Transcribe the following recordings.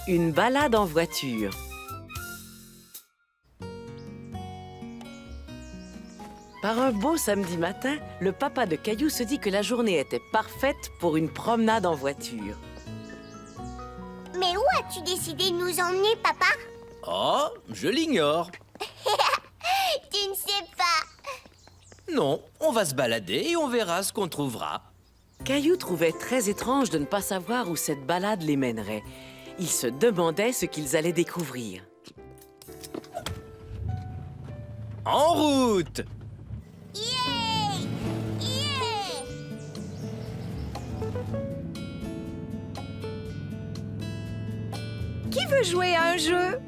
Une balade en voiture. Par un beau samedi matin, le papa de Caillou se dit que la journée était parfaite pour une promenade en voiture. Mais où as-tu décidé de nous emmener, papa? Oh, je l'ignore. Tu ne sais pas. Non, on va se balader et on verra ce qu'on trouvera. Caillou trouvait très étrange de ne pas savoir où cette balade les mènerait. Il se demandait ce qu'ils allaient découvrir. En route! Yeah! Yeah! Qui veut jouer à un jeu?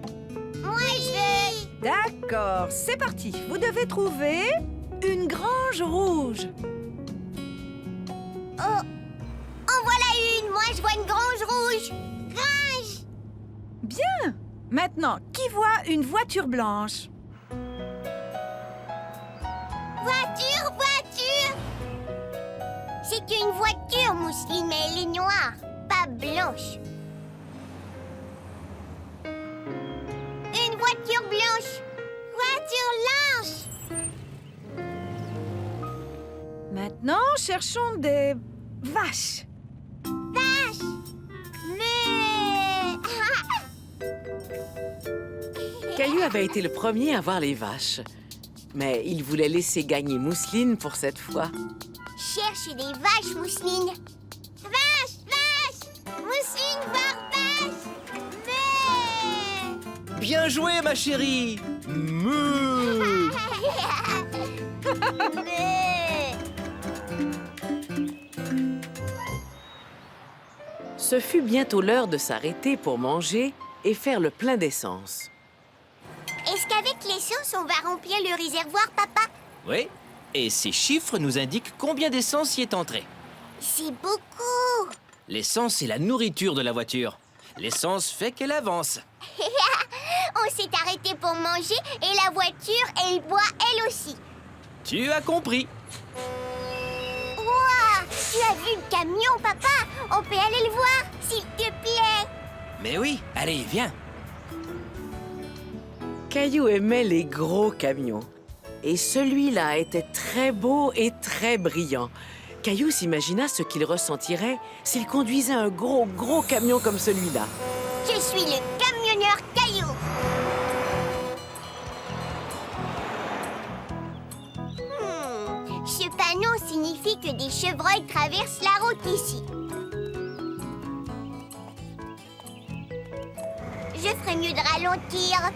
Moi, je veux... D'accord, c'est parti. Vous devez trouver une grange rouge. Oh! En voilà une! Moi, je vois une grange rouge! Grange! Bien. Maintenant, qui voit une voiture blanche? Voiture, voiture! C'est une voiture, Mousseline, mais elle est noire, pas blanche. Une voiture blanche! Voiture blanche! Maintenant, cherchons des vaches. Vache! Mais... Caillou avait été le premier à voir les vaches. Mais il voulait laisser gagner Mousseline pour cette fois. Cherche des vaches, Mousseline. Vache, vache! Mousseline, voir vache! Mais... Bien joué, ma chérie! Meuh. Mais... Ce fut bientôt l'heure de s'arrêter pour manger et faire le plein d'essence. Est-ce qu'avec l'essence, on va remplir le réservoir, papa? Oui, et ces chiffres nous indiquent combien d'essence y est entré. C'est beaucoup! L'essence est la nourriture de la voiture. L'essence fait qu'elle avance. On s'est arrêté pour manger et la voiture, elle boit elle aussi. Tu as compris. Ouah! Tu as vu le camion, papa? On peut aller le voir, s'il te plaît. Mais oui, allez, viens. Caillou aimait les gros camions. Et celui-là était très beau et très brillant. Caillou s'imagina ce qu'il ressentirait s'il conduisait un gros camion comme celui-là. Je suis le camionneur Caillou. Ce panneau signifie que des chevreuils traversent la route ici. Je ferais mieux de ralentir.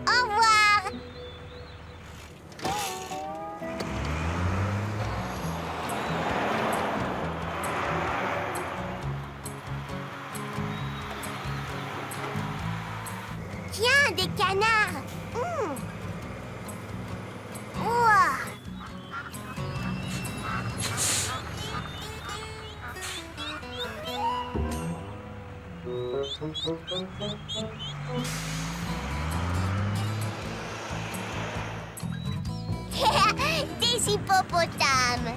Au revoir. Tiens, des canards. Ouah. Des hippopotames.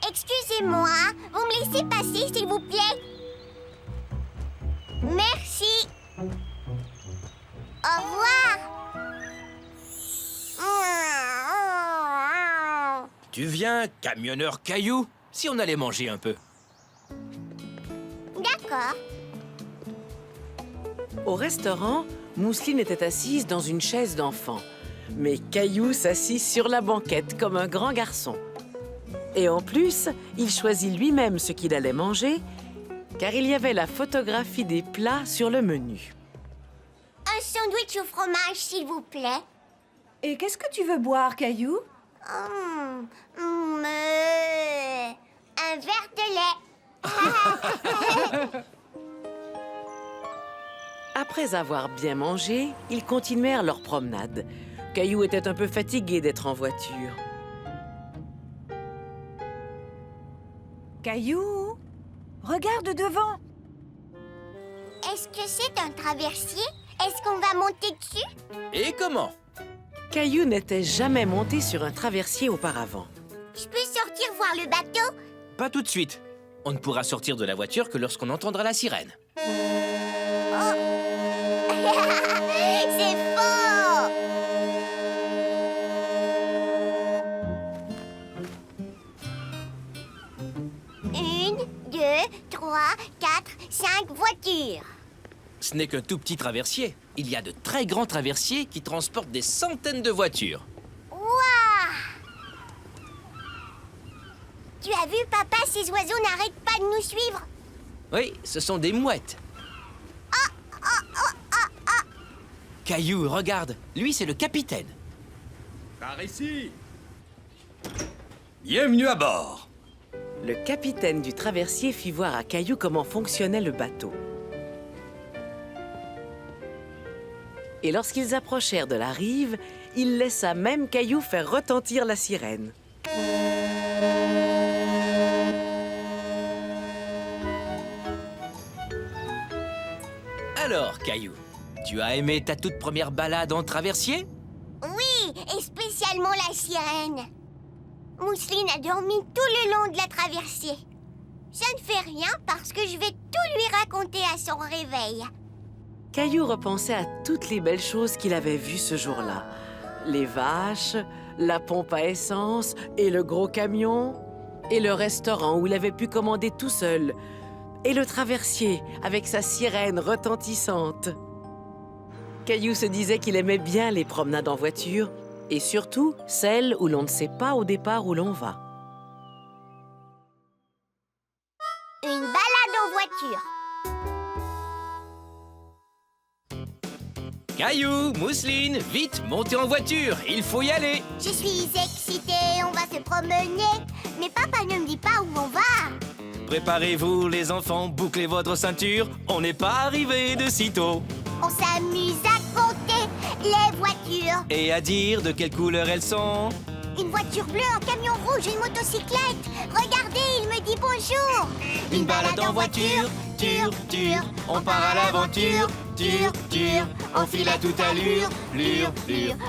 Excusez-moi, vous me laissez passer, s'il vous plaît? Merci. Au revoir. Tu viens, camionneur Caillou? Si on allait manger un peu. D'accord. Au restaurant, Mousseline était assise dans une chaise d'enfant. Mais Caillou s'assit sur la banquette comme un grand garçon. Et en plus, il choisit lui-même ce qu'il allait manger, car il y avait la photographie des plats sur le menu. Un sandwich au fromage, s'il vous plaît. Et qu'est-ce que tu veux boire, Caillou? Un verre de lait. Après avoir bien mangé, ils continuèrent leur promenade. Caillou était un peu fatigué d'être en voiture. Caillou, regarde devant. Est-ce que c'est un traversier? Est-ce qu'on va monter dessus? Et comment? Caillou n'était jamais monté sur un traversier auparavant. Je peux sortir voir le bateau? Pas tout de suite. On ne pourra sortir de la voiture que lorsqu'on entendra la sirène. C'est faux! Une, deux, trois, quatre, 5 voitures. Ce n'est qu'un tout petit traversier. Il y a de très grands traversiers qui transportent des centaines de voitures. Waouh! Tu as vu, papa, ces oiseaux n'arrêtent pas de nous suivre. Oui, ce sont des mouettes. Caillou, regarde. Lui, c'est le capitaine. Par ici. Bienvenue à bord. Le capitaine du traversier fit voir à Caillou comment fonctionnait le bateau. Et lorsqu'ils approchèrent de la rive, il laissa même Caillou faire retentir la sirène. Alors, Caillou, tu as aimé ta toute première balade en traversier? Oui, et spécialement la sirène. Mousseline a dormi tout le long de la traversée. Ça ne fait rien parce que je vais tout lui raconter à son réveil. Caillou repensait à toutes les belles choses qu'il avait vues ce jour-là. Les vaches, la pompe à essence et le gros camion, et le restaurant où il avait pu commander tout seul, et le traversier avec sa sirène retentissante. Caillou se disait qu'il aimait bien les promenades en voiture, et surtout celles où l'on ne sait pas au départ où l'on va. Une balade en voiture. Caillou, Mousseline, vite, montez en voiture, il faut y aller. Je suis excitée, on va se promener. Mais papa ne me dit pas où on va. Préparez-vous, les enfants, bouclez votre ceinture, on n'est pas arrivé de sitôt. On s'amuse à compter les voitures. Et à dire de quelle couleur elles sont. Une voiture bleue, un camion rouge, une motocyclette. Regardez, il me dit bonjour. Une balade en voiture, on part à l'aventure, on file à toute allure, lure.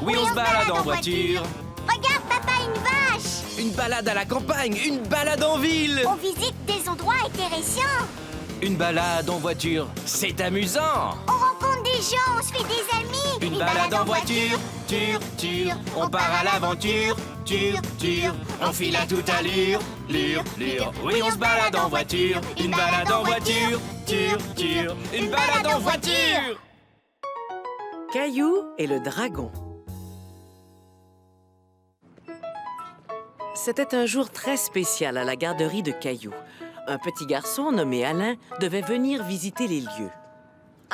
Oui, on se balade en voiture. Regarde, papa, une vache. Une balade à la campagne, une balade en ville. On visite des endroits intéressants. Une balade en voiture, c'est amusant. On rencontre des gens, on se fait des amis. Une balade en voiture, on part à l'aventure, on file à toute allure, lure. Oui, on se balade en voiture, une balade en voiture, une balade en voiture. Caillou et le dragon. C'était un jour très spécial à la garderie de Caillou. Un petit garçon nommé Alain devait venir visiter les lieux.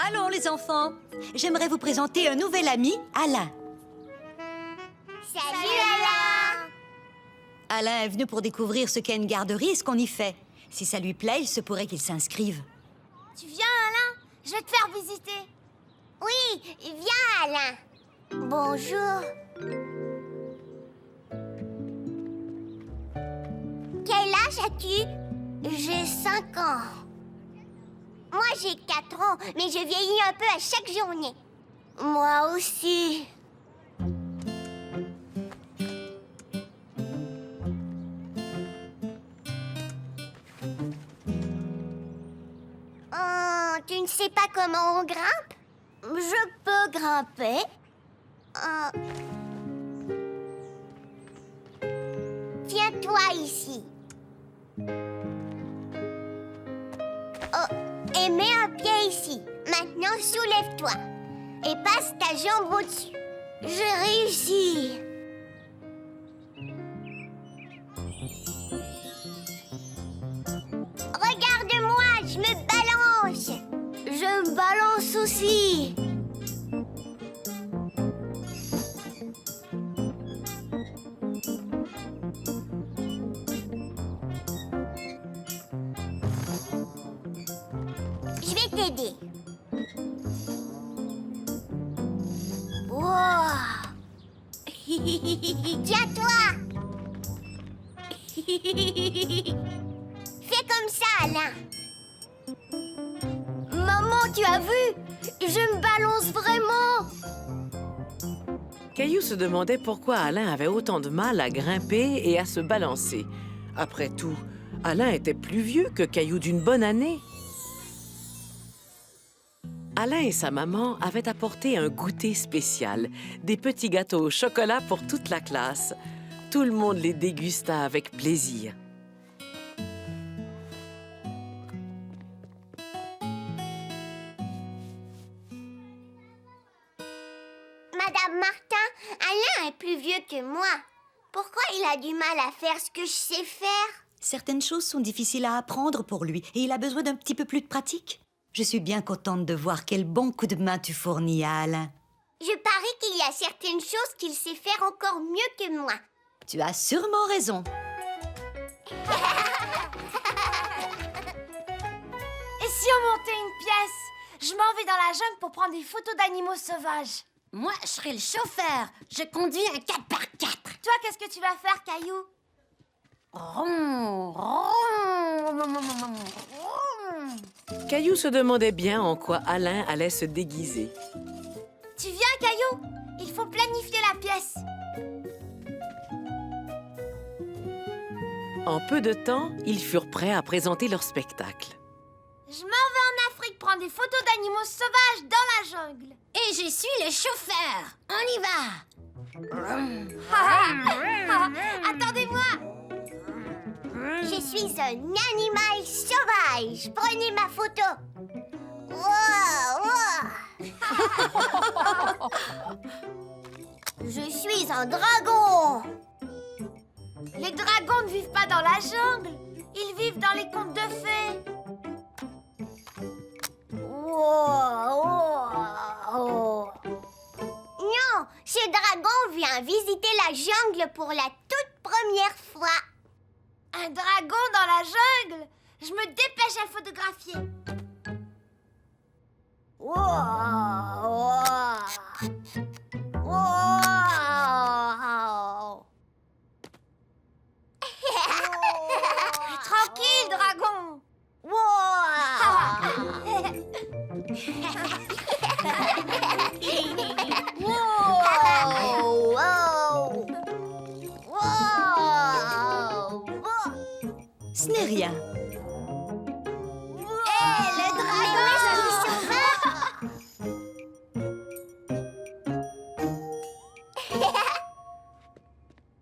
Allons, les enfants. J'aimerais vous présenter un nouvel ami, Alain. Salut, Alain. Alain est venu pour découvrir ce qu'est une garderie et ce qu'on y fait. Si ça lui plaît, il se pourrait qu'il s'inscrive. Tu viens, Alain? Je vais te faire visiter. Oui, viens, Alain. Bonjour. Quel âge as-tu? J'ai 5 ans. Moi, j'ai 4 ans, mais je vieillis un peu à chaque journée. Moi aussi. Tu ne sais pas comment on grimpe? Je peux grimper. Tiens-toi ici. Et mets un pied ici. Maintenant, soulève-toi. Et passe ta jambe au-dessus. J'ai réussi. Regarde-moi, je me balance. Je me balance aussi. Je vais t'aider. Wow. Tiens-toi. Fais Alain. Maman, tu as vu? Je me balance vraiment. Caillou se demandait pourquoi Alain avait autant de mal à grimper et à se balancer. Après tout, Alain était plus vieux que Caillou d'une bonne année. Alain et sa maman avaient apporté un goûter spécial, des petits gâteaux au chocolat pour toute la classe. Tout le monde les dégusta avec plaisir. Madame Martin, Alain est plus vieux que moi. Pourquoi il a du mal à faire ce que je sais faire? Certaines choses sont difficiles à apprendre pour lui et il a besoin d'un petit peu plus de pratique. Je suis bien contente de voir quel bon coup de main tu fournis à Alain. Je parie qu'il y a certaines choses qu'il sait faire encore mieux que moi. Tu as sûrement raison. Et si on montait une pièce? Je m'en vais dans la jungle pour prendre des photos d'animaux sauvages. Moi, je serai le chauffeur. Je conduis un 4x4. Toi, qu'est-ce que tu vas faire, Caillou? Ron, ron. Caillou se demandait bien en quoi Alain allait se déguiser. Tu viens, Caillou? Il faut planifier la pièce. En peu de temps, ils furent prêts à présenter leur spectacle. Je m'en vais en Afrique prendre des photos d'animaux sauvages dans la jungle. Et je suis le chauffeur. On y va. Attendez-moi. Je suis un animal sauvage. Prenez ma photo. Wow, wow. Je suis un dragon. Les dragons ne vivent pas dans la jungle. Ils vivent dans les contes de fées. Wow, wow. Non, ce dragon vient visiter la jungle pour la toute première fois. Un dragon dans la jungle? Je me dépêche à le photographier. Wow, wow. Tranquille, dragon. Ce n'est rien. Le dragon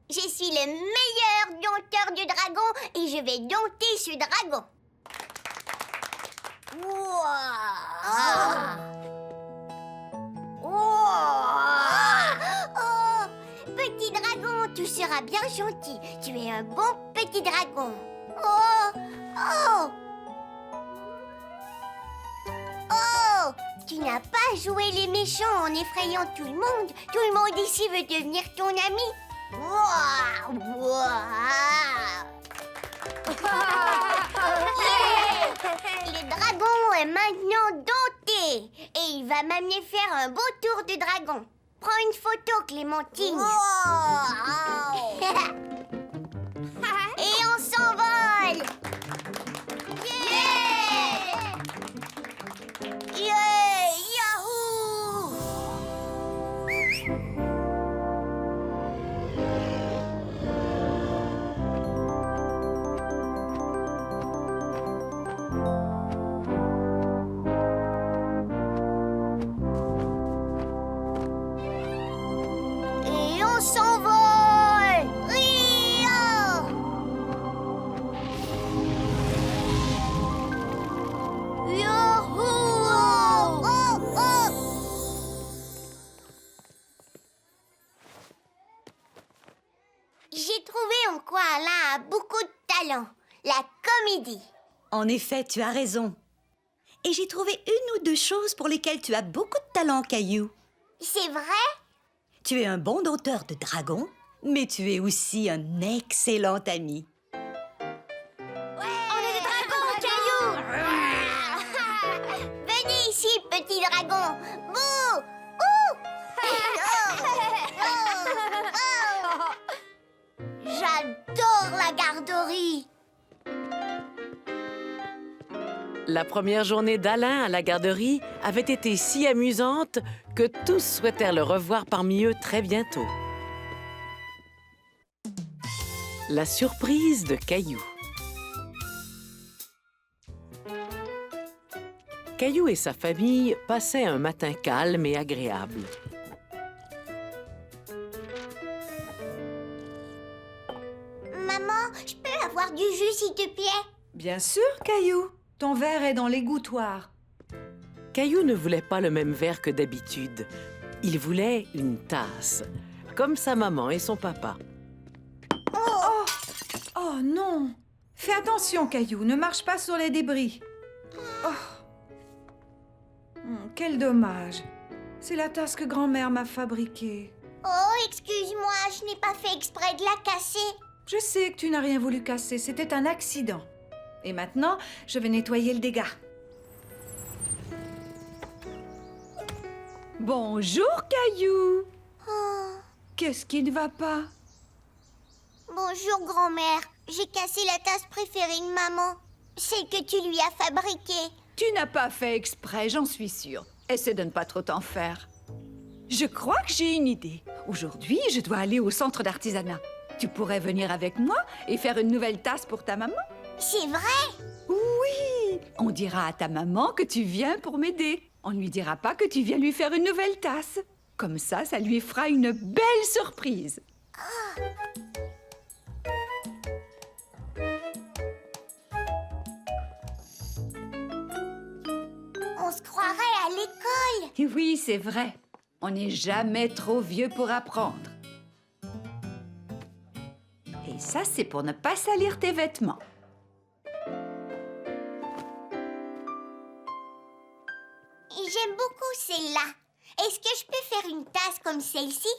Je suis le meilleur dompteur de dragon et je vais dompter ce dragon. Oh, petit dragon, tu seras bien gentil. Tu es un bon petit dragon. Oh, oh. Oh, tu n'as pas joué les méchants en effrayant tout le monde. Tout le monde ici veut devenir ton ami. Le dragon est maintenant dompté et il va m'amener faire un beau tour de dragon. Prends une photo, Clémentine. Et on s'envole. Yahoo! Et on s'envole! Ria! Yahoo! Oh, oh. J'ai trouvé en quoi Alain a beaucoup de talent. La comédie. En effet, tu as raison. Et j'ai trouvé une ou deux choses pour lesquelles tu as beaucoup de talent, Caillou. C'est vrai? Tu es un bon dompteur de dragons, mais tu es aussi un excellent ami. On est des dragons, Caillou! Venez ici, petit dragon! Bouh! Ouh! J'adore la garderie! La première journée d'Alain à la garderie avait été si amusante que tous souhaitèrent le revoir parmi eux très bientôt. La surprise de Caillou. Caillou et sa famille passaient un matin calme et agréable. Maman, je peux avoir du jus, s'il te plaît? Bien sûr, Caillou. Ton verre est dans l'égouttoir. Caillou ne voulait pas le même verre que d'habitude. Il voulait une tasse, comme sa maman et son papa. Oh non! Fais attention, Caillou. Ne marche pas sur les débris. Quel dommage. C'est la tasse que grand-mère m'a fabriquée. Oh, excuse-moi, je n'ai pas fait exprès de la casser. Je sais que tu n'as rien voulu casser. C'était un accident. Et maintenant, je vais nettoyer le dégât. Bonjour, Caillou. Qu'est-ce qui ne va pas? Bonjour, grand-mère. J'ai cassé la tasse préférée de maman. Celle que tu lui as fabriquée. Tu n'as pas fait exprès, j'en suis sûre. Essaie de ne pas trop t'en faire. Je crois que j'ai une idée. Aujourd'hui, je dois aller au centre d'artisanat. Tu pourrais venir avec moi et faire une nouvelle tasse pour ta maman? C'est vrai? Oui! On dira à ta maman que tu viens pour m'aider. On ne lui dira pas que tu viens lui faire une nouvelle tasse. Comme ça lui fera une belle surprise. On se croirait à l'école. Oui, c'est vrai. On n'est jamais trop vieux pour apprendre. Et ça, c'est pour ne pas salir tes vêtements. J'aime beaucoup celle-là. Est-ce que je peux faire une tasse comme celle-ci?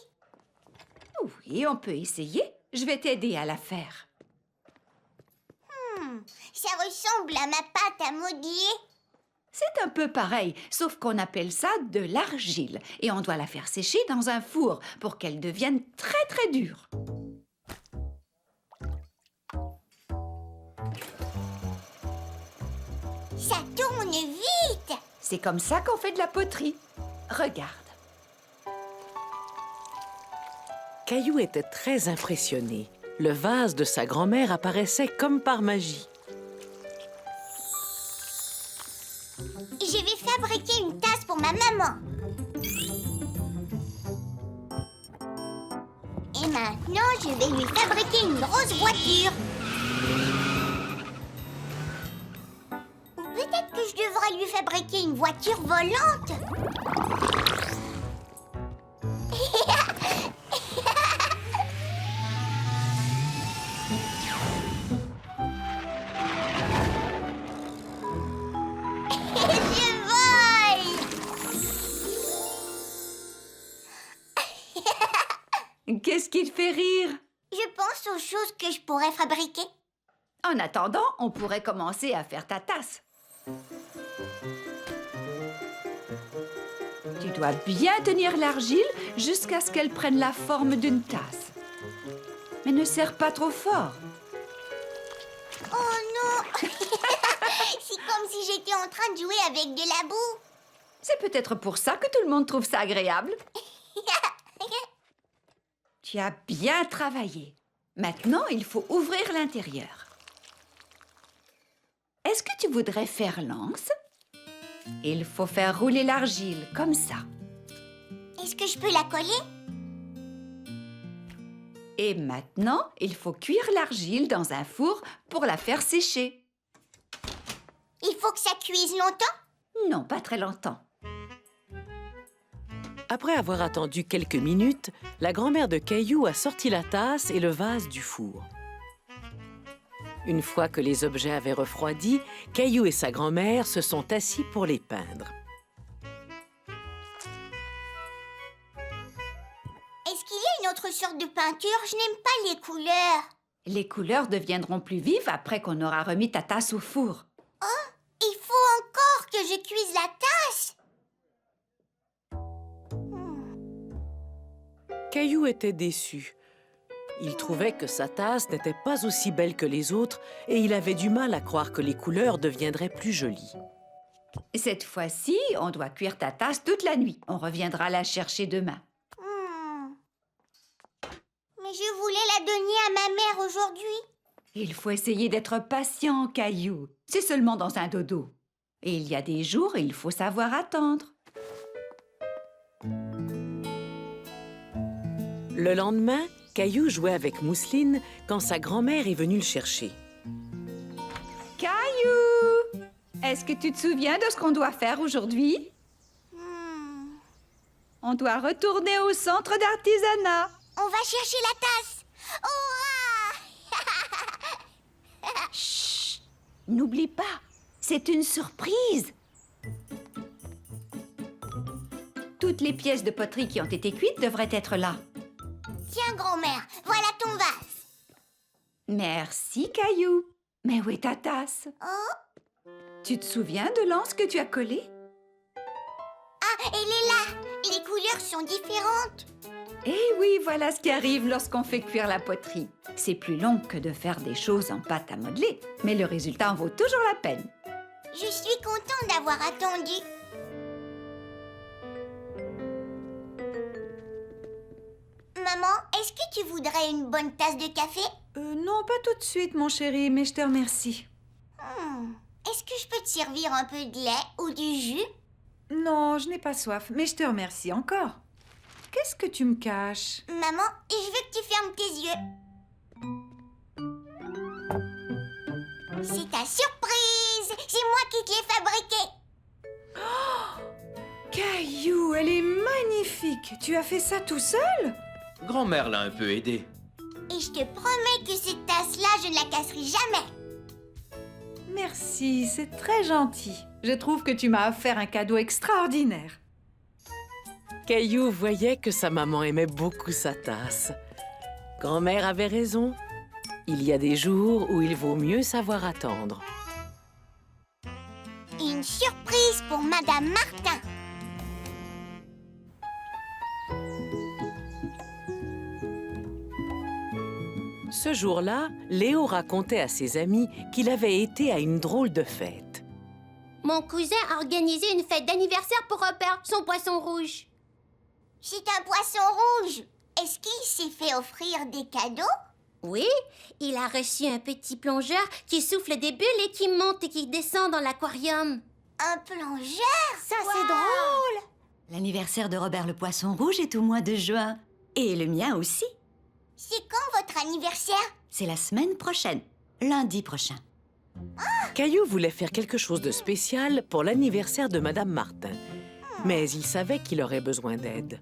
Oui, on peut essayer. Je vais t'aider à la faire. Ça ressemble à ma pâte à modeler. C'est un peu pareil, sauf qu'on appelle ça de l'argile. Et on doit la faire sécher dans un four pour qu'elle devienne très très dure. Ça tourne vite. C'est comme ça qu'on fait de la poterie. Regarde. Caillou était très impressionné. Le vase de sa grand-mère apparaissait comme par magie. Je vais fabriquer une tasse pour ma maman. Et maintenant, je vais lui fabriquer une grosse voiture. Ou peut-être que je devrais lui fabriquer une voiture volante. Qu'est-ce qui te fait rire? Je pense aux choses que je pourrais fabriquer. En attendant, on pourrait commencer à faire ta tasse. Tu dois bien tenir l'argile jusqu'à ce qu'elle prenne la forme d'une tasse. Mais ne serre pas trop fort. Oh non! C'est comme si j'étais en train de jouer avec de la boue. C'est peut-être pour ça que tout le monde trouve ça agréable. Tu as bien travaillé. Maintenant, il faut ouvrir l'intérieur. Est-ce que tu voudrais faire l'anse? Il faut faire rouler l'argile, comme ça. Est-ce que je peux la coller? Et maintenant, il faut cuire l'argile dans un four pour la faire sécher. Il faut que ça cuise longtemps? Non, pas très longtemps. Après avoir attendu quelques minutes, la grand-mère de Caillou a sorti la tasse et le vase du four. Une fois que les objets avaient refroidi, Caillou et sa grand-mère se sont assis pour les peindre. Est-ce qu'il y a une autre sorte de peinture? Je n'aime pas les couleurs. Les couleurs deviendront plus vives après qu'on aura remis ta tasse au four. Il faut encore que je cuise la tasse. Caillou était déçu. Il trouvait que sa tasse n'était pas aussi belle que les autres et il avait du mal à croire que les couleurs deviendraient plus jolies. Cette fois-ci, on doit cuire ta tasse toute la nuit. On reviendra la chercher demain. Mais je voulais la donner à ma mère aujourd'hui. Il faut essayer d'être patient, Caillou. C'est seulement dans un dodo. Et il y a des jours, il faut savoir attendre. Le lendemain, Caillou jouait avec Mousseline quand sa grand-mère est venue le chercher. Caillou! Est-ce que tu te souviens de ce qu'on doit faire aujourd'hui? On doit retourner au centre d'artisanat. On va chercher la tasse. Hurrah! Chut! N'oublie pas, c'est une surprise. Toutes les pièces de poterie qui ont été cuites devraient être là. Tiens, grand-mère, voilà ton vase. Merci, Caillou. Mais où est ta tasse? Oh, Tu te souviens de l'anse que tu as collée? elle est là. Les couleurs sont différentes. Eh oui, voilà ce qui arrive lorsqu'on fait cuire la poterie. C'est plus long que de faire des choses en pâte à modeler, mais le résultat en vaut toujours la peine. Je suis contente d'avoir attendu. Maman, est-ce que tu voudrais une bonne tasse de café? Non, pas tout de suite, mon chéri, mais je te remercie. Est-ce que je peux te servir un peu de lait ou du jus? Non, je n'ai pas soif, mais je te remercie encore. Qu'est-ce que tu me caches? Maman, je veux que tu fermes tes yeux. C'est ta surprise! C'est moi qui te l'ai fabriquée. Caillou, elle est magnifique. Tu as fait ça tout seul? Grand-mère l'a un peu aidé. Et je te promets que cette tasse-là, je ne la casserai jamais. Merci, c'est très gentil. Je trouve que tu m'as offert un cadeau extraordinaire. Caillou voyait que sa maman aimait beaucoup sa tasse. Grand-mère avait raison. Il y a des jours où il vaut mieux savoir attendre. Une surprise pour Madame Martin. Ce jour-là, Léo racontait à ses amis qu'il avait été à une drôle de fête. Mon cousin a organisé une fête d'anniversaire pour Robert, son poisson rouge. C'est un poisson rouge. Est-ce qu'il s'est fait offrir des cadeaux? Oui, il a reçu un petit plongeur qui souffle des bulles et qui monte et qui descend dans l'aquarium. Un plongeur? Ça, Wow! c'est drôle. L'anniversaire de Robert le Poisson Rouge est au mois de juin. Et le mien aussi. C'est quand votre anniversaire? C'est la semaine prochaine, lundi prochain. Caillou voulait faire quelque chose de spécial pour l'anniversaire de Madame Martin. Mais il savait qu'il aurait besoin d'aide.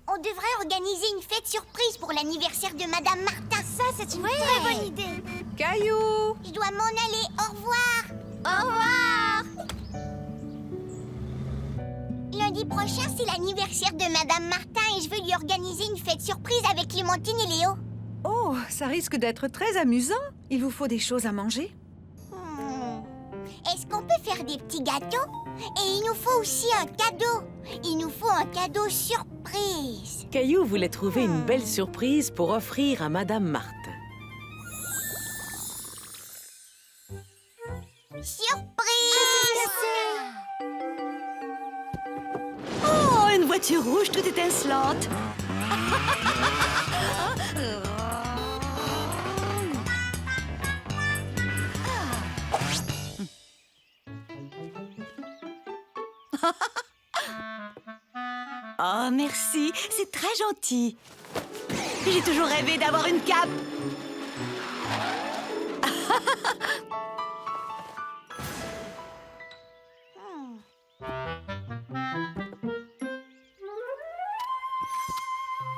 On devrait organiser une fête surprise pour l'anniversaire de Madame Martin. Ça, c'est une très bonne idée. Caillou! Je dois m'en aller. Au revoir. Au revoir! Lundi prochain, c'est l'anniversaire de Madame Martin et je veux lui organiser une fête surprise avec Clémentine et Léo. Oh, ça risque d'être très amusant. Il vous faut des choses à manger? Est-ce qu'on peut faire des petits gâteaux? Et il nous faut aussi un cadeau. Il nous faut un cadeau surprise. Caillou voulait trouver une belle surprise pour offrir à Madame Martin. Surprise! Oh, une voiture rouge toute étincelante. Oh, merci, c'est très gentil. J'ai toujours rêvé d'avoir une cape.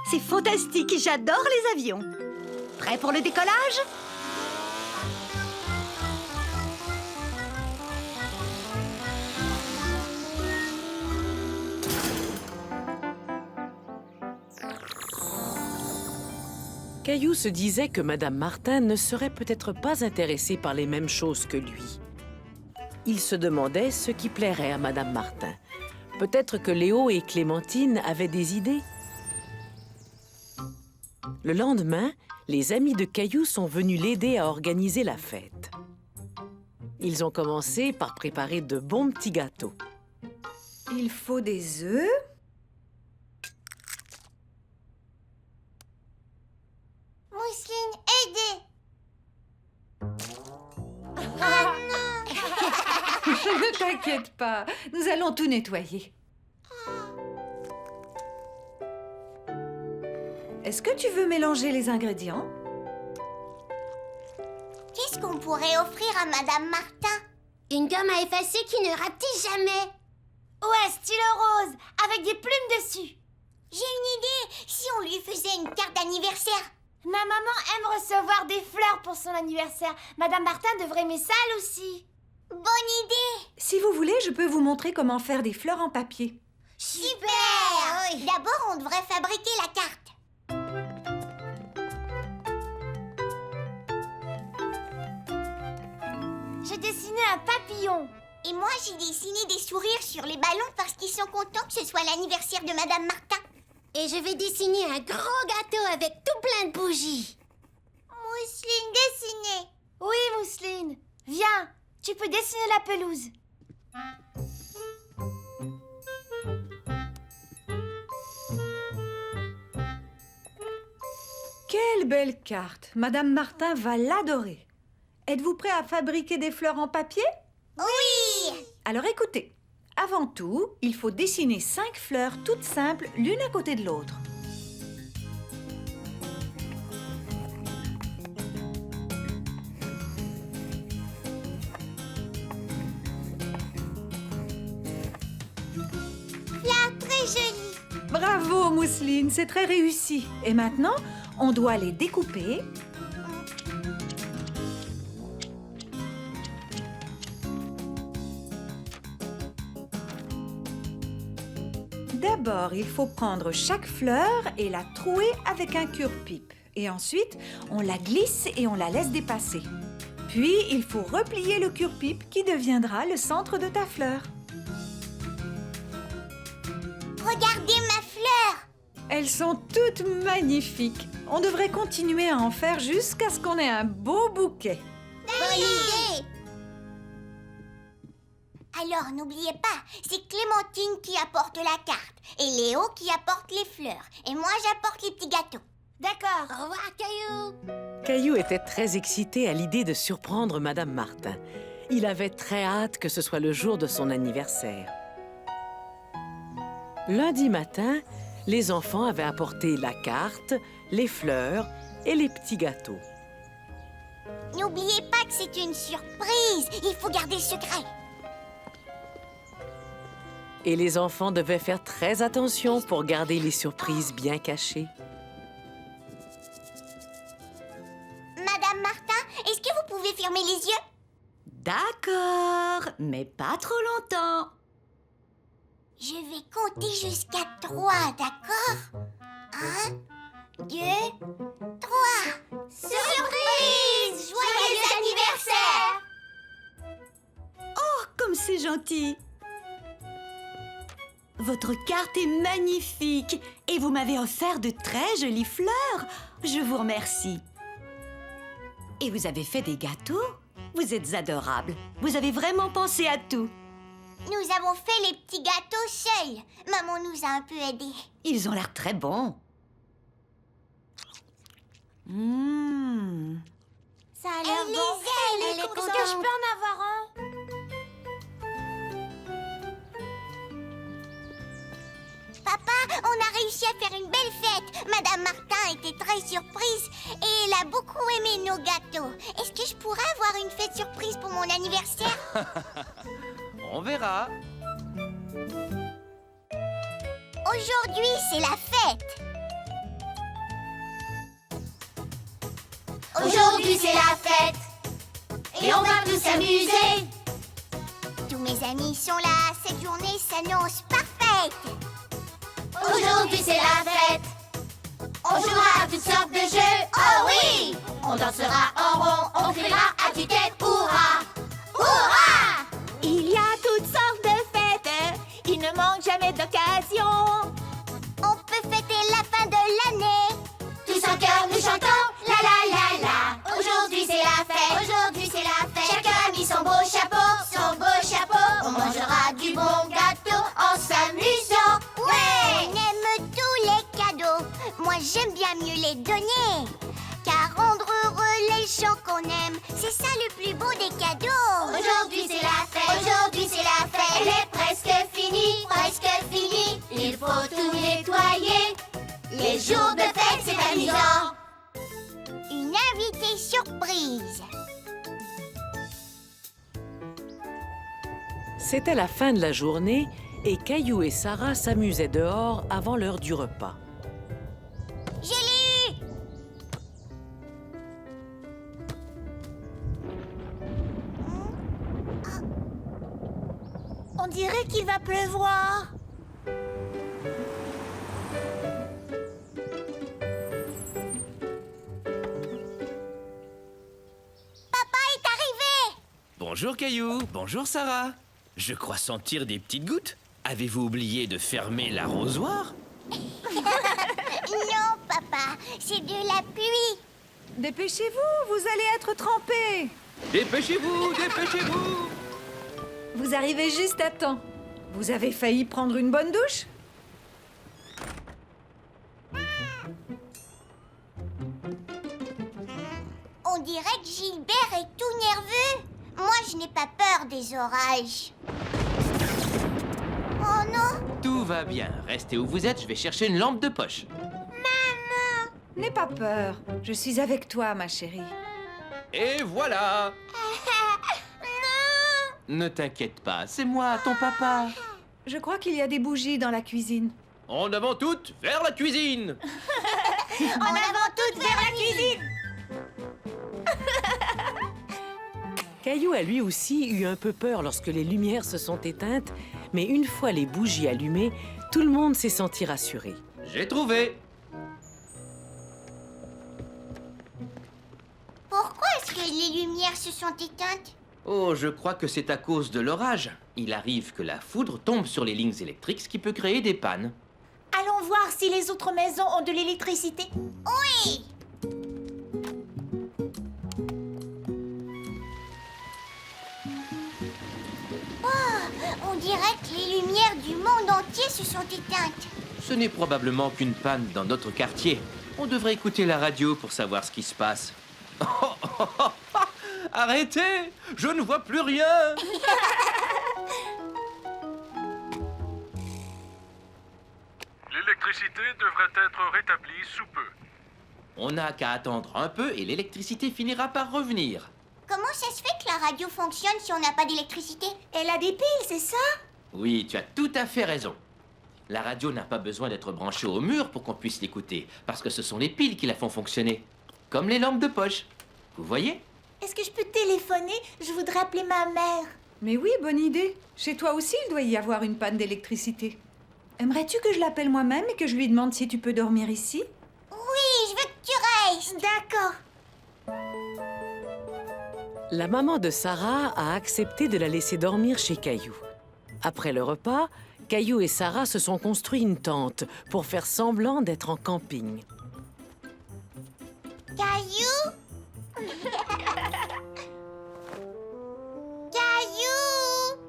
C'est fantastique, j'adore les avions. Prêt pour le décollage? Caillou se disait que Madame Martin ne serait peut-être pas intéressée par les mêmes choses que lui. Il se demandait ce qui plairait à Madame Martin. Peut-être que Léo et Clémentine avaient des idées. Le lendemain, les amis de Caillou sont venus l'aider à organiser la fête. Ils ont commencé par préparer de bons petits gâteaux. Il faut des œufs. Mousseline, aidez! Ne t'inquiète pas, nous allons tout nettoyer. Est-ce que tu veux mélanger les ingrédients? Qu'est-ce qu'on pourrait offrir à Madame Martin? Une gomme à effacer qui ne rapetisse jamais. Ouais, stylo rose, avec des plumes dessus. J'ai une idée! Si on lui faisait une carte d'anniversaire? Ma maman aime recevoir des fleurs pour son anniversaire. Madame Martin devrait aimer ça, elle aussi. Bonne idée! Si vous voulez, je peux vous montrer comment faire des fleurs en papier. Super! D'abord, on devrait fabriquer la carte. J'ai dessiné un papillon. Et moi, j'ai dessiné des sourires sur les ballons parce qu'ils sont contents que ce soit l'anniversaire de Madame Martin. Et je vais dessiner un gros gâteau avec tout plein de bougies. Mousseline, dessinez! Oui, Mousseline. Viens, tu peux dessiner la pelouse. Quelle belle carte! Madame Martin va l'adorer. Êtes-vous prêt à fabriquer des fleurs en papier? Oui! Alors écoutez, avant tout, il faut dessiner 5 fleurs toutes simples l'une à côté de l'autre. Fleurs très jolies. Bravo Mousseline, c'est très réussi. Et maintenant, on doit les découper. D'abord, il faut prendre chaque fleur et la trouer avec un cure-pipe. Et ensuite, on la glisse et on la laisse dépasser. Puis, il faut replier le cure-pipe qui deviendra le centre de ta fleur. Regardez ma fleur! Elles sont toutes magnifiques. On devrait continuer à en faire jusqu'à ce qu'on ait un beau bouquet. Bonne idée! Alors, n'oubliez pas, c'est Clémentine qui apporte la carte et Léo qui apporte les fleurs. Et moi, j'apporte les petits gâteaux. D'accord. Au revoir, Caillou. Caillou était très excité à l'idée de surprendre Madame Martin. Il avait très hâte que ce soit le jour de son anniversaire. Lundi matin, les enfants avaient apporté la carte, les fleurs et les petits gâteaux. N'oubliez pas que c'est une surprise. Il faut garder le secret. Et les enfants devaient faire très attention pour garder les surprises bien cachées. Madame Martin, est-ce que vous pouvez fermer les yeux? D'accord, mais pas trop longtemps. Je vais compter jusqu'à 3, d'accord? 1, 2, 3. Surprise! Joyeux anniversaire! Oh, comme c'est gentil. Votre carte est magnifique et vous m'avez offert de très jolies fleurs. Je vous remercie. Et vous avez fait des gâteaux? Vous êtes adorables. Vous avez vraiment pensé à tout. Nous avons fait les petits gâteaux seuls. Maman nous a un peu aidés. Ils ont l'air très bons. Ça a l'air Elle bon. les aime, Est-ce que je peux en avoir un? Papa, on a réussi à faire une belle fête. Madame Martin était très surprise et elle a beaucoup aimé nos gâteaux. Est-ce que je pourrais avoir une fête surprise pour mon anniversaire? On verra. Aujourd'hui, c'est la fête. Aujourd'hui, c'est la fête. Et on va tous s'amuser. Tous mes amis sont là. Cette journée s'annonce parfaite. Aujourd'hui, c'est la fête. On jouera à toutes sortes de jeux. Oh oui! On dansera en rond, on criera à tue-tête. Hurrah! Hurrah! Il y a toutes sortes de fêtes. Il ne manque jamais d'occasion. On peut fêter la fin de l'année. Tous en cœur la fête. Aujourd'hui c'est la fête. Chacun a mis son beau chapeau, son beau chapeau. On mangera du bon gâteau en s'amusant. On aime tous les cadeaux. Moi, j'aime bien mieux les donner. Car rendre heureux les gens qu'on aime, c'est ça le plus beau des cadeaux. Aujourd'hui c'est la fête. Aujourd'hui c'est la fête. Elle est presque finie, presque finie. Il faut tout nettoyer. Les jours de fête c'est amusant. Une invitée surprise. C'était la fin de la journée et Caillou et Sarah s'amusaient dehors avant l'heure du repas. Je l'ai eu. On dirait qu'il va pleuvoir. Papa est arrivé. Bonjour Caillou, bonjour Sarah. Je crois sentir des petites gouttes. Avez-vous oublié de fermer l'arrosoir? Non, papa, c'est de la pluie. Dépêchez-vous, vous allez être trempés. Dépêchez-vous, dépêchez-vous! Vous arrivez juste à temps. Vous avez failli prendre une bonne douche? On dirait que Gilbert est tout nerveux. Moi, je n'ai pas peur des orages. Oh non, Tout va bien. Restez où vous êtes, je vais chercher une lampe de poche. N'aie pas peur. Je suis avec toi, ma chérie. Et voilà! Ne t'inquiète pas, c'est moi, ton papa. Je crois qu'il y a des bougies dans la cuisine. En avant toutes, vers la cuisine! en avant toutes vers la cuisine. Caillou a lui aussi eu un peu peur lorsque les lumières se sont éteintes, mais une fois les bougies allumées, tout le monde s'est senti rassuré. J'ai trouvé! Pourquoi est-ce que les lumières se sont éteintes? Oh, je crois que c'est à cause de l'orage. Il arrive que la foudre tombe sur les lignes électriques, ce qui peut créer des pannes. Allons voir si les autres maisons ont de l'électricité. Oui. On dirait que les lumières du monde entier se sont éteintes. Ce n'est probablement qu'une panne dans notre quartier. On devrait écouter la radio pour savoir ce qui se passe. Arrêtez! Je ne vois plus rien! L'électricité devrait être rétablie sous peu. On n'a qu'à attendre un peu et l'électricité finira par revenir. Comment ça se fait que la radio fonctionne si on n'a pas d'électricité? Elle a des piles, c'est ça? Oui, tu as tout à fait raison. La radio n'a pas besoin d'être branchée au mur pour qu'on puisse l'écouter, parce que ce sont les piles qui la font fonctionner. Comme les lampes de poche. Vous voyez? Est-ce que je peux téléphoner? Je voudrais appeler ma mère. Mais oui, bonne idée. Chez toi aussi, il doit y avoir une panne d'électricité. Aimerais-tu que je l'appelle moi-même et que je lui demande si tu peux dormir ici? Oui, je veux que tu restes. D'accord. La maman de Sarah a accepté de la laisser dormir chez Caillou. Après le repas, Caillou et Sarah se sont construit une tente pour faire semblant d'être en camping. Caillou? Caillou?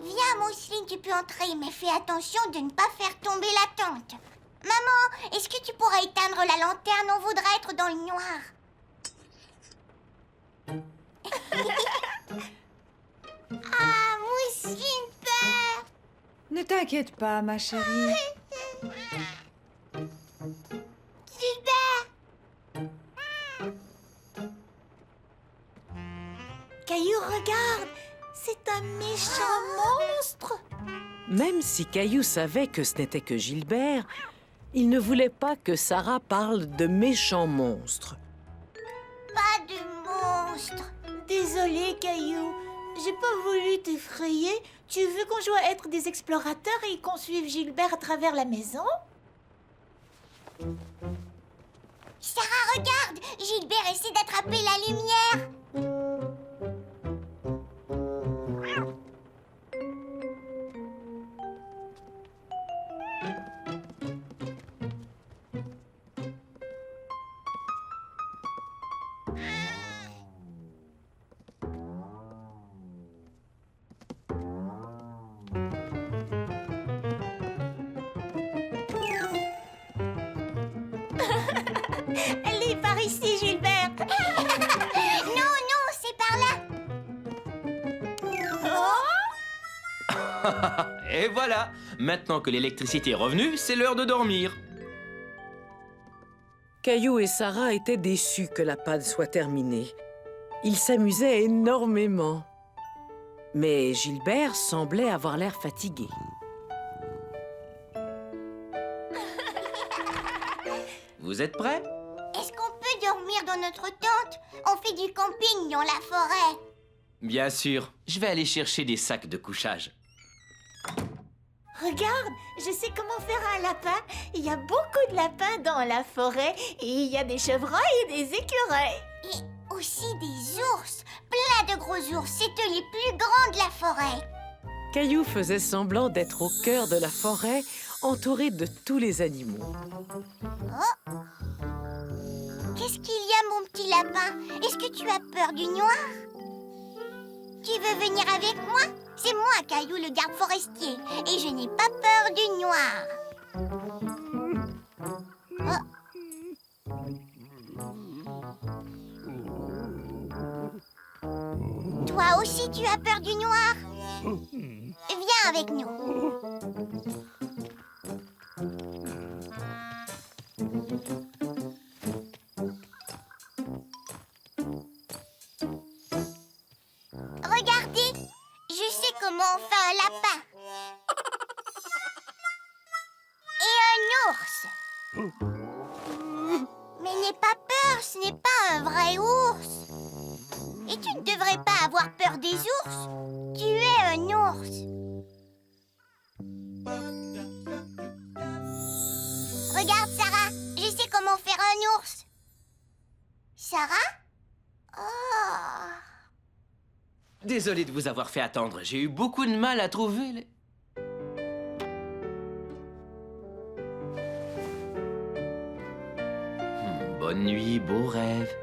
Viens, Mousseline, tu peux entrer, mais fais attention de ne pas faire tomber la tente. Maman, est-ce que tu pourras éteindre la lanterne? On voudrait être dans le noir. Ah, Mousseline peur. Ne t'inquiète pas, ma chérie. Gilbert! Caillou, regarde. C'est un méchant monstre. Même si Caillou savait que ce n'était que Gilbert, il ne voulait pas que Sarah parle de méchants monstres. Pas de monstre. Désolée, Caillou. J'ai pas voulu t'effrayer. Tu veux qu'on joue à être des explorateurs et qu'on suive Gilbert à travers la maison? Sarah, regarde! Gilbert essaie d'attraper la lumière. Allez, par ici, Gilbert. Non, non, c'est par là. Et voilà. Maintenant que l'électricité est revenue, c'est l'heure de dormir. Caillou et Sarah étaient déçus que la panne soit terminée. Ils s'amusaient énormément. Mais Gilbert semblait avoir l'air fatigué. Vous êtes prêts? Est-ce qu'on peut dormir dans notre tente? On fait du camping dans la forêt. Bien sûr. Je vais aller chercher des sacs de couchage. Regarde, je sais comment faire un lapin. Il y a beaucoup de lapins dans la forêt. Et il y a des chevreuils et des écureuils. Et aussi des ours. Plein de gros ours. C'est eux les plus grands de la forêt. Caillou faisait semblant d'être au cœur de la forêt, entouré de tous les animaux. Qu'est-ce qu'il y a, mon petit lapin? Est-ce que tu as peur du noir? Tu veux venir avec moi? C'est moi, Caillou, le garde forestier. Et je n'ai pas peur du noir. Toi aussi, tu as peur du noir? Viens avec nous. Regardez, je sais comment on fait un lapin. Et un ours. Mais n'aie pas peur, ce n'est pas un vrai ours. Et tu ne devrais pas avoir peur des ours. Tu es un ours. Regarde, Sarah, je sais comment faire un ours. Sarah? Oh. Désolé de vous avoir fait attendre. J'ai eu beaucoup de mal à trouver les... Bonne nuit, beau rêve.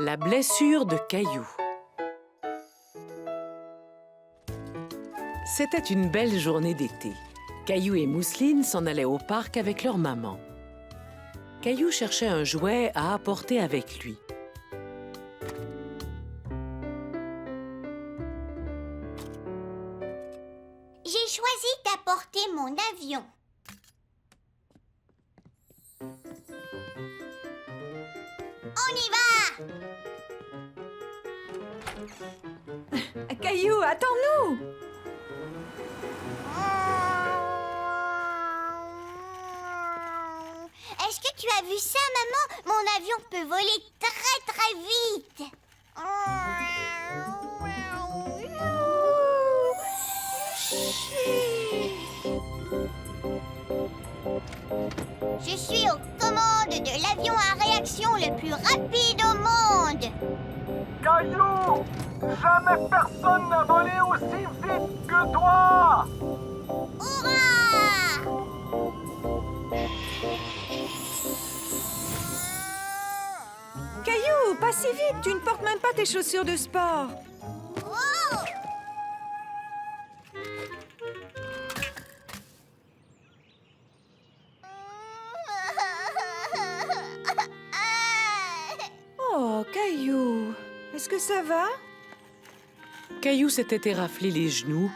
La blessure de Caillou. C'était une belle journée d'été. Caillou et Mousseline s'en allaient au parc avec leur maman. Caillou cherchait un jouet à apporter avec lui. J'ai choisi d'apporter mon avion. On y va! Caillou, attends-nous! Est-ce que tu as vu ça, maman? Mon avion peut voler très très vite. Je suis aux commandes de l'avion à réaction le plus rapide au monde. Caillou! Jamais personne n'a volé aussi vite que toi! Hurrah! Caillou, pas si vite, tu ne portes même pas tes chaussures de sport. Oh! Oh, Caillou, est-ce que ça va? Caillou s'était éraflé les genoux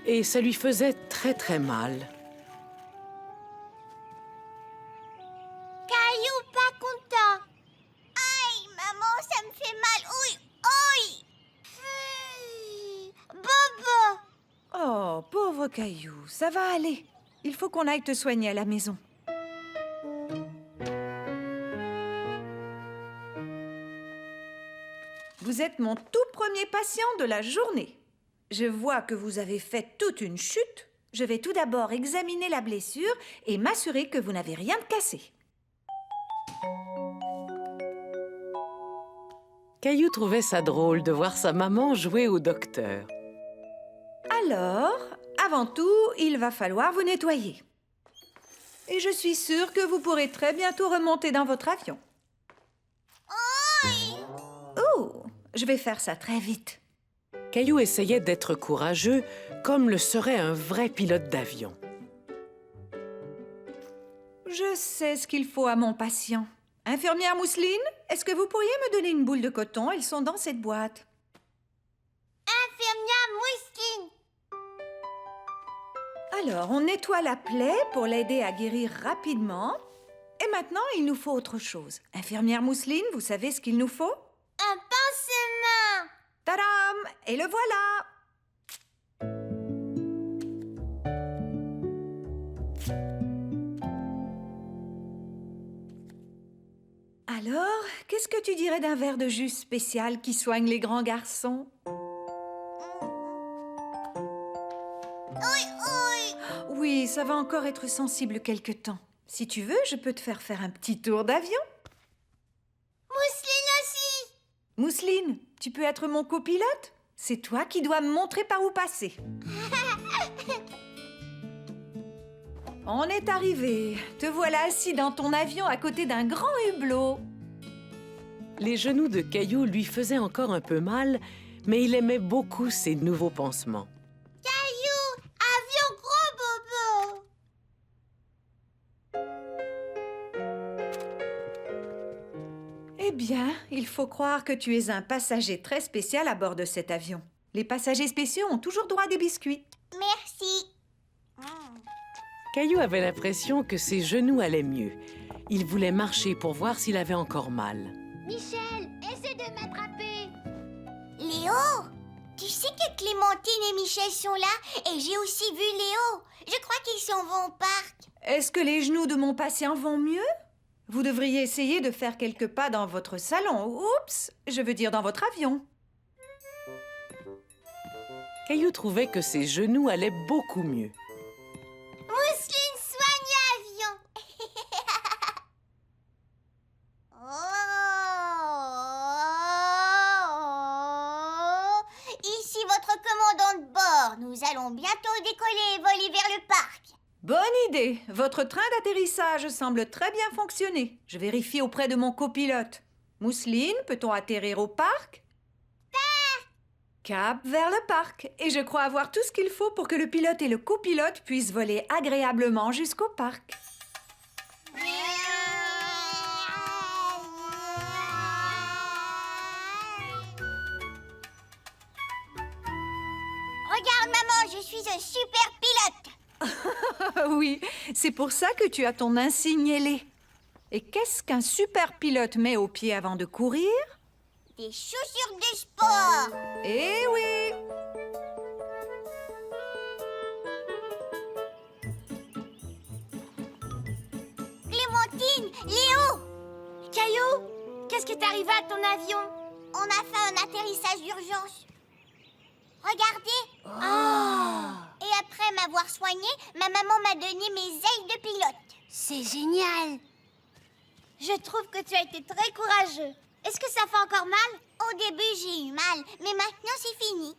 et ça lui faisait très très mal. Caillou pas content. Aïe, maman, ça me fait mal. Ouïe, ouïe. Bobo. Oh, pauvre Caillou, ça va aller. Il faut qu'on aille te soigner à la maison. Vous êtes mon tout premier patient de la journée. Je vois que vous avez fait toute une chute. Je vais tout d'abord examiner la blessure et m'assurer que vous n'avez rien de cassé. Caillou trouvait ça drôle de voir sa maman jouer au docteur. Alors, avant tout, il va falloir vous nettoyer. Et je suis sûre que vous pourrez très bientôt remonter dans votre avion. Oh, je vais faire ça très vite. Caillou essayait d'être courageux, comme le serait un vrai pilote d'avion. Je sais ce qu'il faut à mon patient. Infirmière Mousseline, est-ce que vous pourriez me donner une boule de coton? Elles sont dans cette boîte. Infirmière Mousseline. Alors, on nettoie la plaie pour l'aider à guérir rapidement. Et maintenant, il nous faut autre chose. Infirmière Mousseline, vous savez ce qu'il nous faut? Un pansement. Tadam! Et le voilà! Alors, qu'est-ce que tu dirais d'un verre de jus spécial qui soigne les grands garçons? Oui, ça va encore être sensible quelque temps. Si tu veux, je peux te faire faire un petit tour d'avion. Mousseline aussi. Mousseline, tu peux être mon copilote? C'est toi qui dois me montrer par où passer. On est arrivé. Te voilà assis dans ton avion à côté d'un grand hublot. Les genoux de Caillou lui faisaient encore un peu mal, mais il aimait beaucoup ses nouveaux pansements. Caillou, avion gros bobo. Eh bien, il faut croire que tu es un passager très spécial à bord de cet avion. Les passagers spéciaux ont toujours droit à des biscuits. Merci. Caillou avait l'impression que ses genoux allaient mieux. Il voulait marcher pour voir s'il avait encore mal. Michel, essaie de m'attraper. Léo, tu sais que Clémentine et Michel sont là et j'ai aussi vu Léo. Je crois qu'ils s'en vont au parc. Est-ce que les genoux de mon patient vont mieux? Vous devriez essayer de faire quelques pas dans votre salon. Oups, je veux dire dans votre avion. Caillou trouvait que ses genoux allaient beaucoup mieux. Mousseline soigne l'avion. Ici votre commandant de bord. Nous allons bientôt décoller et voler vers le parc. Bonne idée. Votre train d'atterrissage semble très bien fonctionner. Je vérifie auprès de mon copilote. Mousseline, peut-on atterrir au parc? Cap vers le parc. Et je crois avoir tout ce qu'il faut pour que le pilote et le copilote puissent voler agréablement jusqu'au parc. Regarde maman, je suis un super pilote. Oui, c'est pour ça que tu as ton insigne ailé. Et qu'est-ce qu'un super pilote met au pied avant de courir? Des chaussures de sport. Eh oui! Clémentine, Léo. Caillou, qu'est-ce qui t'est arrivé à ton avion? On a fait un atterrissage d'urgence. Regardez. Et après m'avoir soigné, ma maman m'a donné mes ailes de pilote. C'est génial. Je trouve que tu as été très courageux. Est-ce que ça fait encore mal? Au début, j'ai eu mal, mais maintenant, c'est fini.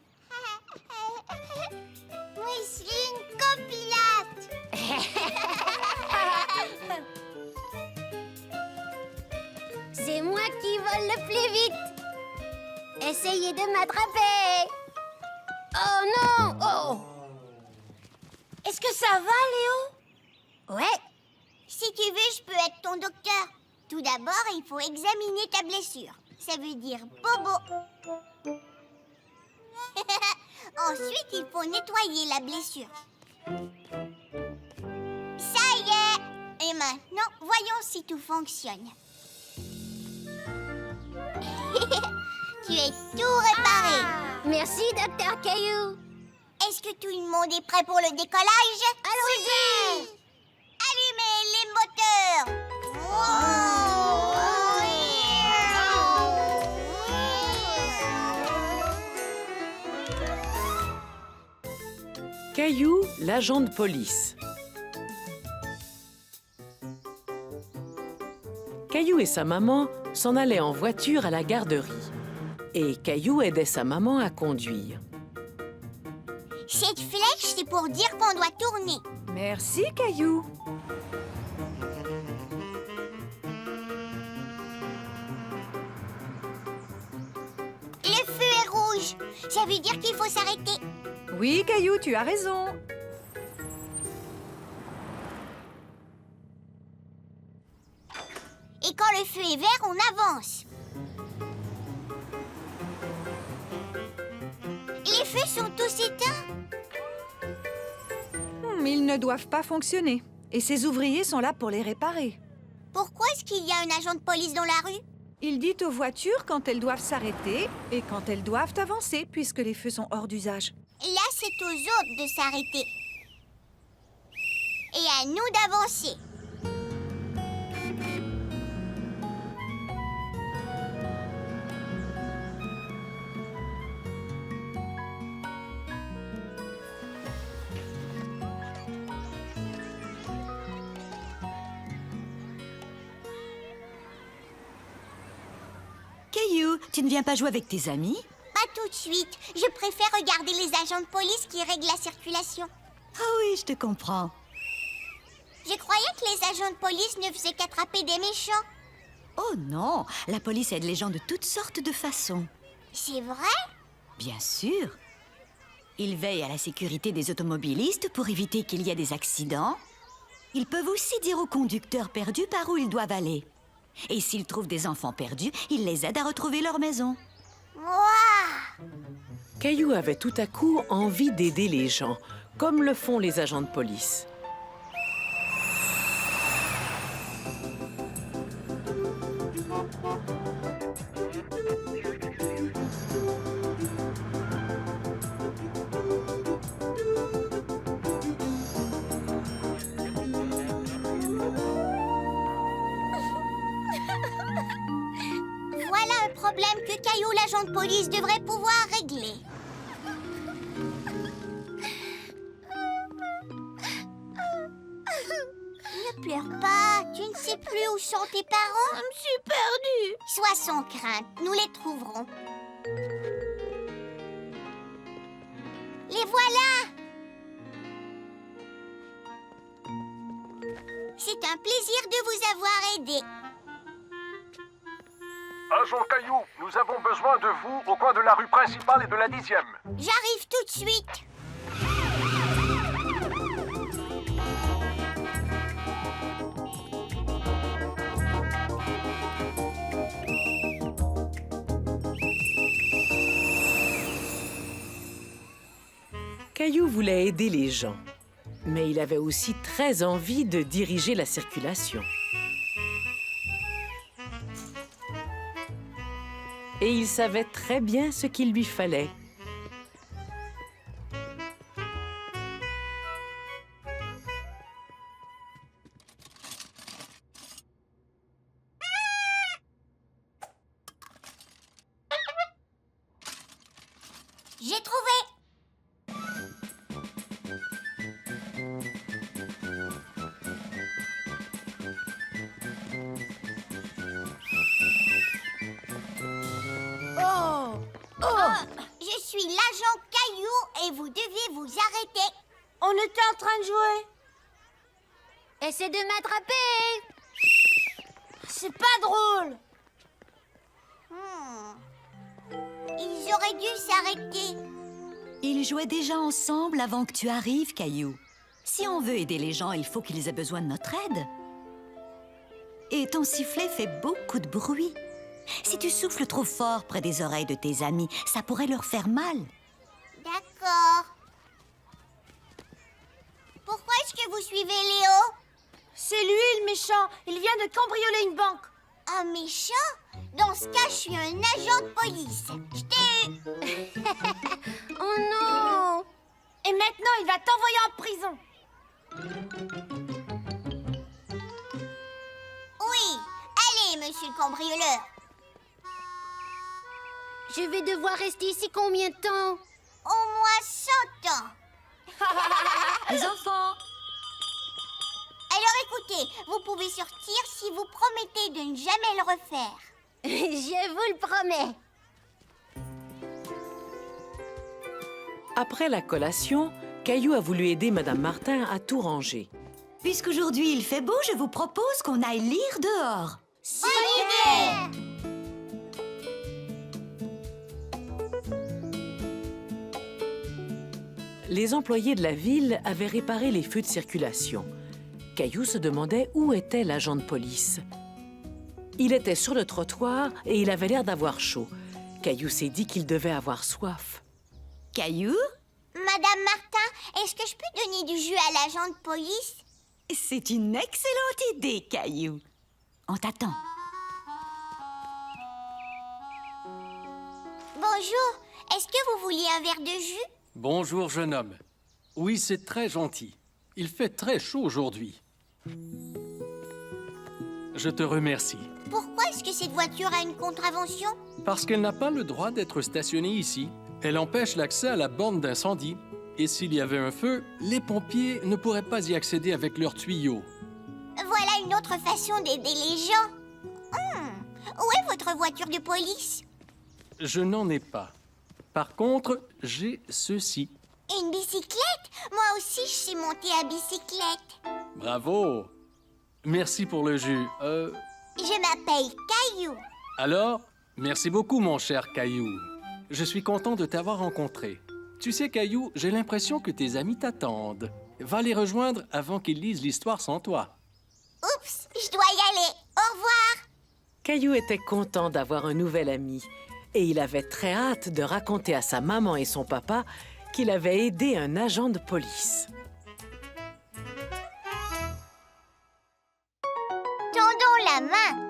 Mousseline copilote. C'est moi qui vole le plus vite. Essayez de m'attraper. Oh non! Oh! Est-ce que ça va, Léo? Ouais. Si tu veux, je peux être ton docteur. Tout d'abord, il faut examiner ta blessure. Ça veut dire bobo. Ensuite, il faut nettoyer la blessure. Ça y est. Et maintenant, voyons si tout fonctionne. Tu es tout réparé. Merci, docteur Caillou. Est-ce que tout le monde est prêt pour le décollage? Allons-y. Allumez les moteurs. Caillou, l'agent de police. Caillou et sa maman s'en allaient en voiture à la garderie. Et Caillou aidait sa maman à conduire. Cette flèche, c'est pour dire qu'on doit tourner. Merci, Caillou. Le feu est rouge. Ça veut dire qu'il faut s'arrêter. Oui, Caillou, tu as raison. Et quand le feu est vert, on avance. Les feux sont tous éteints. Ils ne doivent pas fonctionner. Et ces ouvriers sont là pour les réparer. Pourquoi est-ce qu'il y a un agent de police dans la rue? Il dit aux voitures quand elles doivent s'arrêter et quand elles doivent avancer, puisque les feux sont hors d'usage. Là, c'est aux autres de s'arrêter. Et à nous d'avancer. Caillou, tu ne viens pas jouer avec tes amis? Pas tout de suite. Je préfère regarder les agents de police qui règlent la circulation. Ah oui, je te comprends. Je croyais que les agents de police ne faisaient qu'attraper des méchants. Oh non, la police aide les gens de toutes sortes de façons. C'est vrai? Bien sûr. Ils veillent à la sécurité des automobilistes pour éviter qu'il y ait des accidents. Ils peuvent aussi dire aux conducteurs perdus par où ils doivent aller. Et s'ils trouvent des enfants perdus, ils les aident à retrouver leur maison. Waouh! Caillou avait tout à coup envie d'aider les gens, comme le font les agents de police. Voilà un problème que Caillou, l'agent de police, devrait pouvoir régler. Ne pleure pas, tu ne sais plus où sont tes parents. Je me suis perdue. Sois sans crainte, nous les trouverons. Les voilà! C'est un plaisir de vous avoir aidé. Agent Caillou, nous avons besoin de vous au coin de la rue principale et de la 10e. J'arrive tout de suite. Caillou voulait aider les gens, mais il avait aussi très envie de diriger la circulation. Et il savait très bien ce qu'il lui fallait. J'ai trouvé. Je suis l'agent Caillou et vous deviez vous arrêter. On était en train de jouer. Essaie de m'attraper. C'est pas drôle. Ils auraient dû s'arrêter. Ils jouaient déjà ensemble avant que tu arrives, Caillou. Si on veut aider les gens, il faut qu'ils aient besoin de notre aide. Et ton sifflet fait beaucoup de bruit. Si tu souffles trop fort près des oreilles de tes amis, ça pourrait leur faire mal. D'accord. Pourquoi est-ce que vous suivez Léo? C'est lui le méchant. Il vient de cambrioler une banque. Un méchant? Dans ce cas, je suis un agent de police. Je t'ai eu. Oh non! Et maintenant, il va t'envoyer en prison. Oui. Allez, monsieur le cambrioleur. Je vais devoir rester ici combien de temps? Au moins 100 ans. Les enfants! Alors écoutez, vous pouvez sortir si vous promettez de ne jamais le refaire. Je vous le promets. Après la collation, Caillou a voulu aider Madame Martin à tout ranger. Puisqu'aujourd'hui il fait beau, je vous propose qu'on aille lire dehors. Bonne idée! Les employés de la ville avaient réparé les feux de circulation. Caillou se demandait où était l'agent de police. Il était sur le trottoir et il avait l'air d'avoir chaud. Caillou s'est dit qu'il devait avoir soif. Caillou, Madame Martin, est-ce que je peux donner du jus à l'agent de police? c'est une excellente idée, Caillou. On t'attend. Bonjour, est-ce que vous vouliez un verre de jus? Bonjour, jeune homme. Oui, c'est très gentil. Il fait très chaud aujourd'hui. Je te remercie. Pourquoi est-ce que cette voiture a une contravention? Parce qu'elle n'a pas le droit d'être stationnée ici. Elle empêche l'accès à la borne d'incendie. Et s'il y avait un feu, les pompiers ne pourraient pas y accéder avec leurs tuyaux. Voilà une autre façon d'aider les gens. Où est votre voiture de police? Je n'en ai pas. Par contre, j'ai ceci. Une bicyclette? Moi aussi, je sais monter à bicyclette. Bravo! Merci pour le jus. Je m'appelle Caillou. Alors, merci beaucoup, mon cher Caillou. Je suis content de t'avoir rencontré. Tu sais, Caillou, j'ai l'impression que tes amis t'attendent. Va les rejoindre avant qu'ils lisent l'histoire sans toi. Oups, je dois y aller. Au revoir. Caillou était content d'avoir un nouvel ami et il avait très hâte de raconter à sa maman et son papa qu'il avait aidé un agent de police. Tendons la main.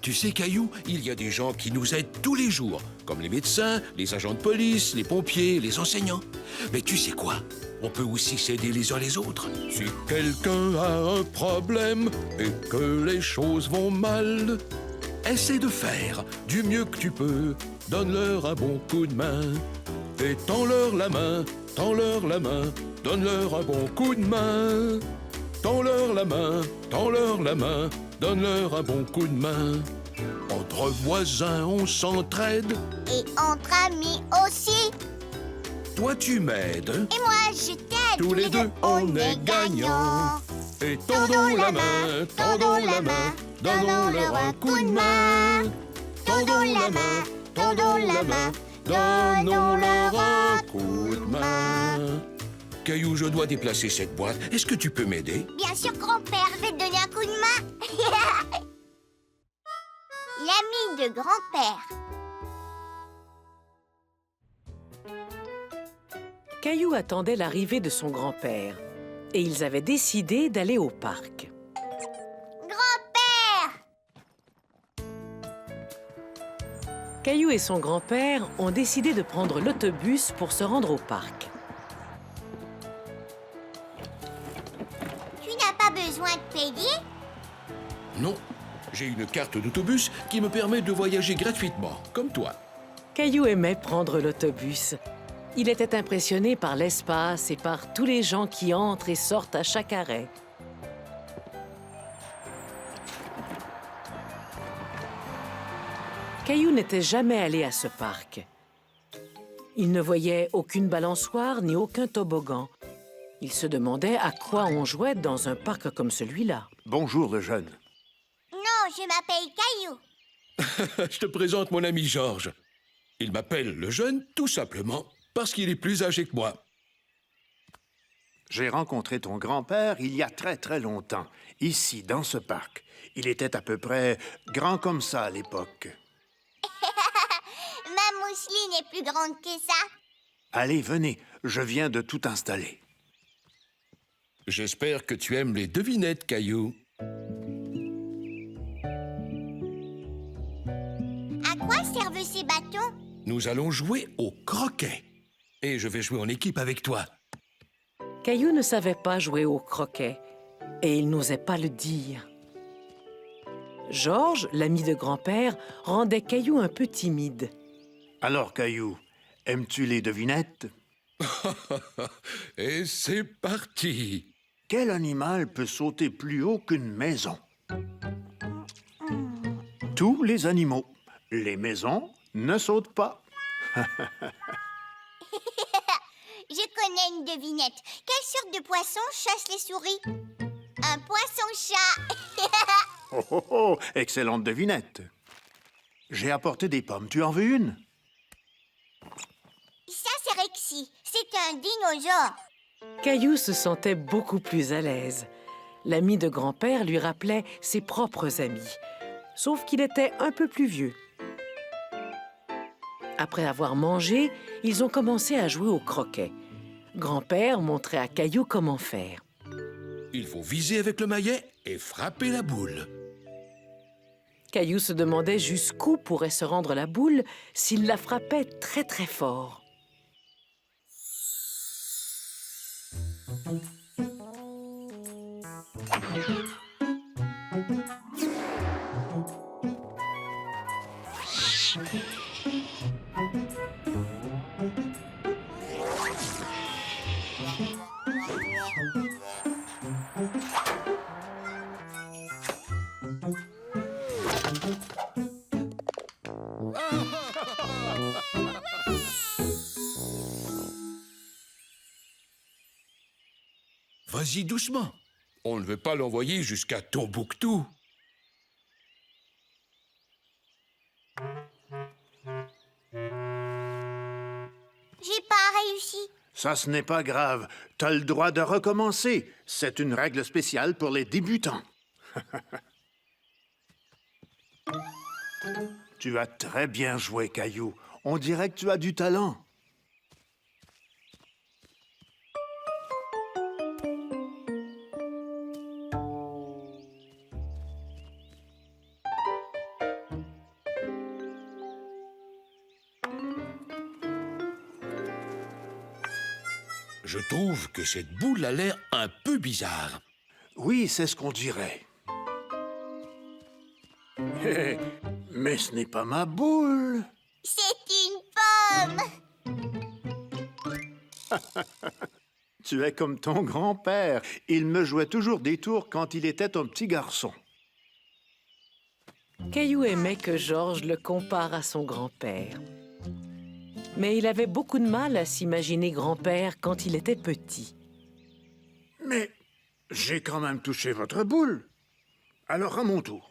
Tu sais, Caillou, il y a des gens qui nous aident tous les jours, comme les médecins, les agents de police, les pompiers, les enseignants. Mais tu sais quoi? On peut aussi s'aider les uns les autres. Si quelqu'un a un problème et que les choses vont mal, essaie de faire du mieux que tu peux. Donne-leur un bon coup de main. Et tends-leur la main, tends-leur la main. Donne-leur un bon coup de main. Tends-leur la main, tends-leur la main. Donne-leur un bon coup de main. Entre voisins, on s'entraide. Et entre amis aussi. Toi, tu m'aides. Et moi, je t'aide. Tous les deux, on est gagnants. Et tendons la main, tendons la main. Donnons-leur un coup de main. Tendons la main, tendons la main. Donnons-leur un coup de main. Caillou, je dois déplacer cette boîte. Est-ce que tu peux m'aider? Bien sûr, grand-père, je vais te donner un coup de main. L'ami de grand-père. Caillou attendait l'arrivée de son grand-père et ils avaient décidé d'aller au parc. Grand-père! Caillou et son grand-père ont décidé de prendre l'autobus pour se rendre au parc. Tu n'as pas besoin de payer? Non, j'ai une carte d'autobus qui me permet de voyager gratuitement, comme toi. Caillou aimait prendre l'autobus. Il était impressionné par l'espace et par tous les gens qui entrent et sortent à chaque arrêt. Caillou n'était jamais allé à ce parc. Il ne voyait aucune balançoire ni aucun toboggan. Il se demandait à quoi on jouait dans un parc comme celui-là. Bonjour, le jeune. Non, je m'appelle Caillou. Je te présente mon ami Georges. Il m'appelle le jeune tout simplement parce qu'il est plus âgé que moi. J'ai rencontré ton grand-père il y a très très longtemps, ici, dans ce parc. Il était à peu près grand comme ça à l'époque. Ma mousseline est plus grande que ça. Allez, venez, je viens de tout installer. J'espère que tu aimes les devinettes, Caillou. À quoi servent ces bâtons? Nous allons jouer au croquet. Et je vais jouer en équipe avec toi. Caillou ne savait pas jouer au croquet et il n'osait pas le dire. Georges, l'ami de grand-père, rendait Caillou un peu timide. Alors, Caillou, aimes-tu les devinettes? Et c'est parti! Quel animal peut sauter plus haut qu'une maison? Tous les animaux. Les maisons ne sautent pas. Je connais une devinette. Quelle sorte de poisson chasse les souris? Un poisson-chat. Oh, oh, oh, excellente devinette. J'ai apporté des pommes. Tu en veux une? Ça, c'est Rexy. C'est un dinosaure. Caillou se sentait beaucoup plus à l'aise. L'ami de grand-père lui rappelait ses propres amis, sauf qu'il était un peu plus vieux. Après avoir mangé, ils ont commencé à jouer au croquet. Grand-père montrait à Caillou comment faire. Il faut viser avec le maillet et frapper la boule. Caillou se demandait jusqu'où pourrait se rendre la boule s'il la frappait très très fort. Vas-y doucement. On ne veut pas l'envoyer jusqu'à Tombouctou. J'ai pas réussi. Ça, ce n'est pas grave. T'as le droit de recommencer. C'est une règle spéciale pour les débutants. Tu as très bien joué, Caillou. On dirait que tu as du talent. Je trouve que cette boule a l'air un peu bizarre. Oui, c'est ce qu'on dirait. Mais ce n'est pas ma boule. C'est une pomme. Tu es comme ton grand-père. Il me jouait toujours des tours quand il était un petit garçon. Caillou aimait que Georges le compare à son grand-père. Mais il avait beaucoup de mal à s'imaginer grand-père quand il était petit. Mais j'ai quand même touché votre boule. Alors à mon tour.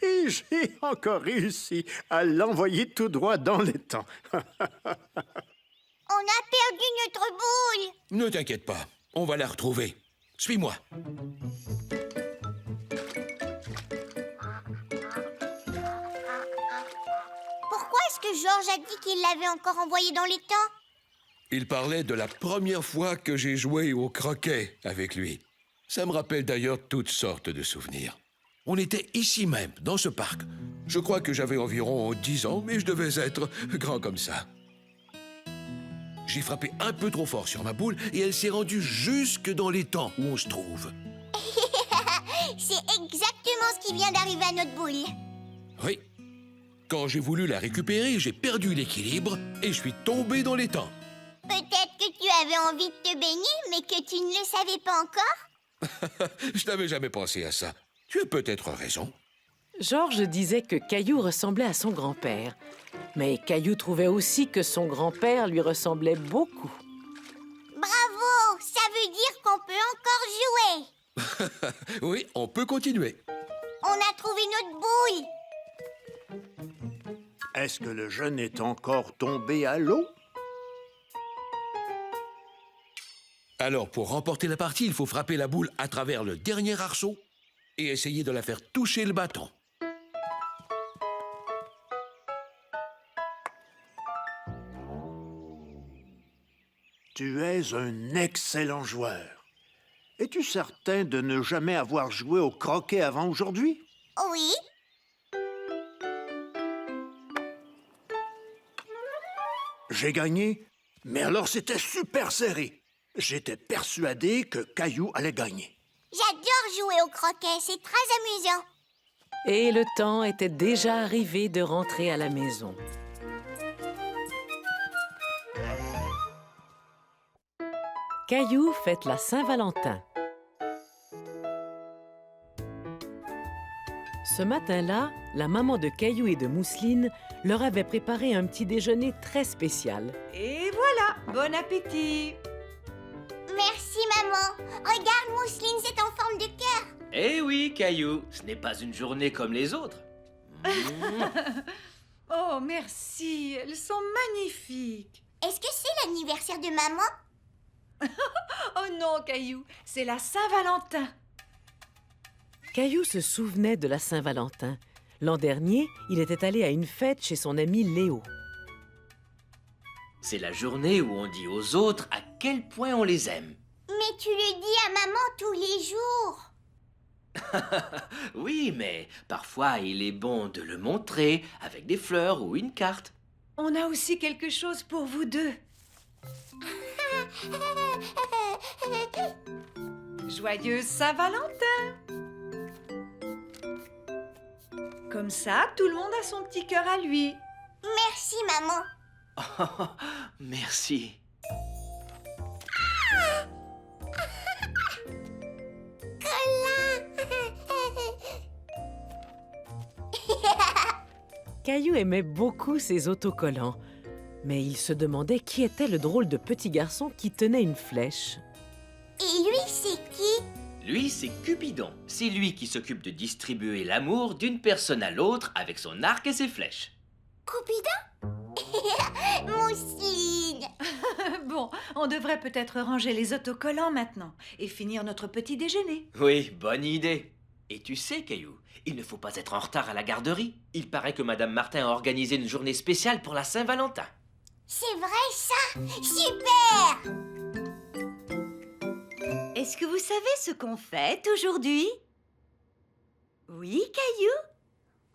Et j'ai encore réussi à l'envoyer tout droit dans les temps. On a perdu notre boule. Ne t'inquiète pas, on va la retrouver. Suis-moi. Pourquoi est-ce que Georges a dit qu'il l'avait encore envoyé dans les temps? Il parlait de la première fois que j'ai joué au croquet avec lui. Ça me rappelle d'ailleurs toutes sortes de souvenirs. On était ici même, dans ce parc. Je crois que j'avais environ 10 ans, mais je devais être grand comme ça. J'ai frappé un peu trop fort sur ma boule et elle s'est rendue jusque dans les temps où on se trouve. C'est exactement ce qui vient d'arriver à notre boule. Oui. Quand j'ai voulu la récupérer, j'ai perdu l'équilibre et je suis tombé dans les temps. Peut-être que tu avais envie de te baigner, mais que tu ne le savais pas encore. Je n'avais jamais pensé à ça. Tu as peut-être raison. Georges disait que Caillou ressemblait à son grand-père. Mais Caillou trouvait aussi que son grand-père lui ressemblait beaucoup. Bravo! Ça veut dire qu'on peut encore jouer. Oui, on peut continuer. On a trouvé notre boule. Est-ce que le jeune est encore tombé à l'eau? Alors, pour remporter la partie, il faut frapper la boule à travers le dernier arceau et essayer de la faire toucher le bâton. Tu es un excellent joueur. Es-tu certain de ne jamais avoir joué au croquet avant aujourd'hui? Oui. J'ai gagné, mais alors c'était super serré. J'étais persuadé que Caillou allait gagner. J'adore jouer au croquet, c'est très amusant. Et le temps était déjà arrivé de rentrer à la maison. Caillou fête la Saint-Valentin. Ce matin-là, la maman de Caillou et de Mousseline leur avait préparé un petit déjeuner très spécial. Et voilà, bon appétit! Merci, maman. Regarde, Mousseline, c'est en forme de cœur. Eh oui, Caillou, ce n'est pas une journée comme les autres. Oh, merci, elles sont magnifiques. Est-ce que c'est l'anniversaire de maman? Oh non, Caillou, c'est la Saint-Valentin. Caillou se souvenait de la Saint-Valentin. L'an dernier, il était allé à une fête chez son ami Léo. C'est la journée où on dit aux autres à quel point on les aime. Mais tu le dis à maman tous les jours. Oui, mais parfois il est bon de le montrer avec des fleurs ou une carte. On a aussi quelque chose pour vous deux. Joyeuse Saint-Valentin! Comme ça, tout le monde a son petit cœur à lui. Merci, maman. Merci. Caillou aimait beaucoup ses autocollants, mais il se demandait qui était le drôle de petit garçon qui tenait une flèche. Et lui, c'est qui? Lui, c'est Cupidon. C'est lui qui s'occupe de distribuer l'amour d'une personne à l'autre avec son arc et ses flèches. Cupidon? Mousseline! Bon, on devrait peut-être ranger les autocollants maintenant et finir notre petit déjeuner. Oui, bonne idée. Et tu sais, Caillou, il ne faut pas être en retard à la garderie. Il paraît que Madame Martin a organisé une journée spéciale pour la Saint-Valentin. C'est vrai, ça? Super! Est-ce que vous savez ce qu'on fête aujourd'hui? Oui, Caillou?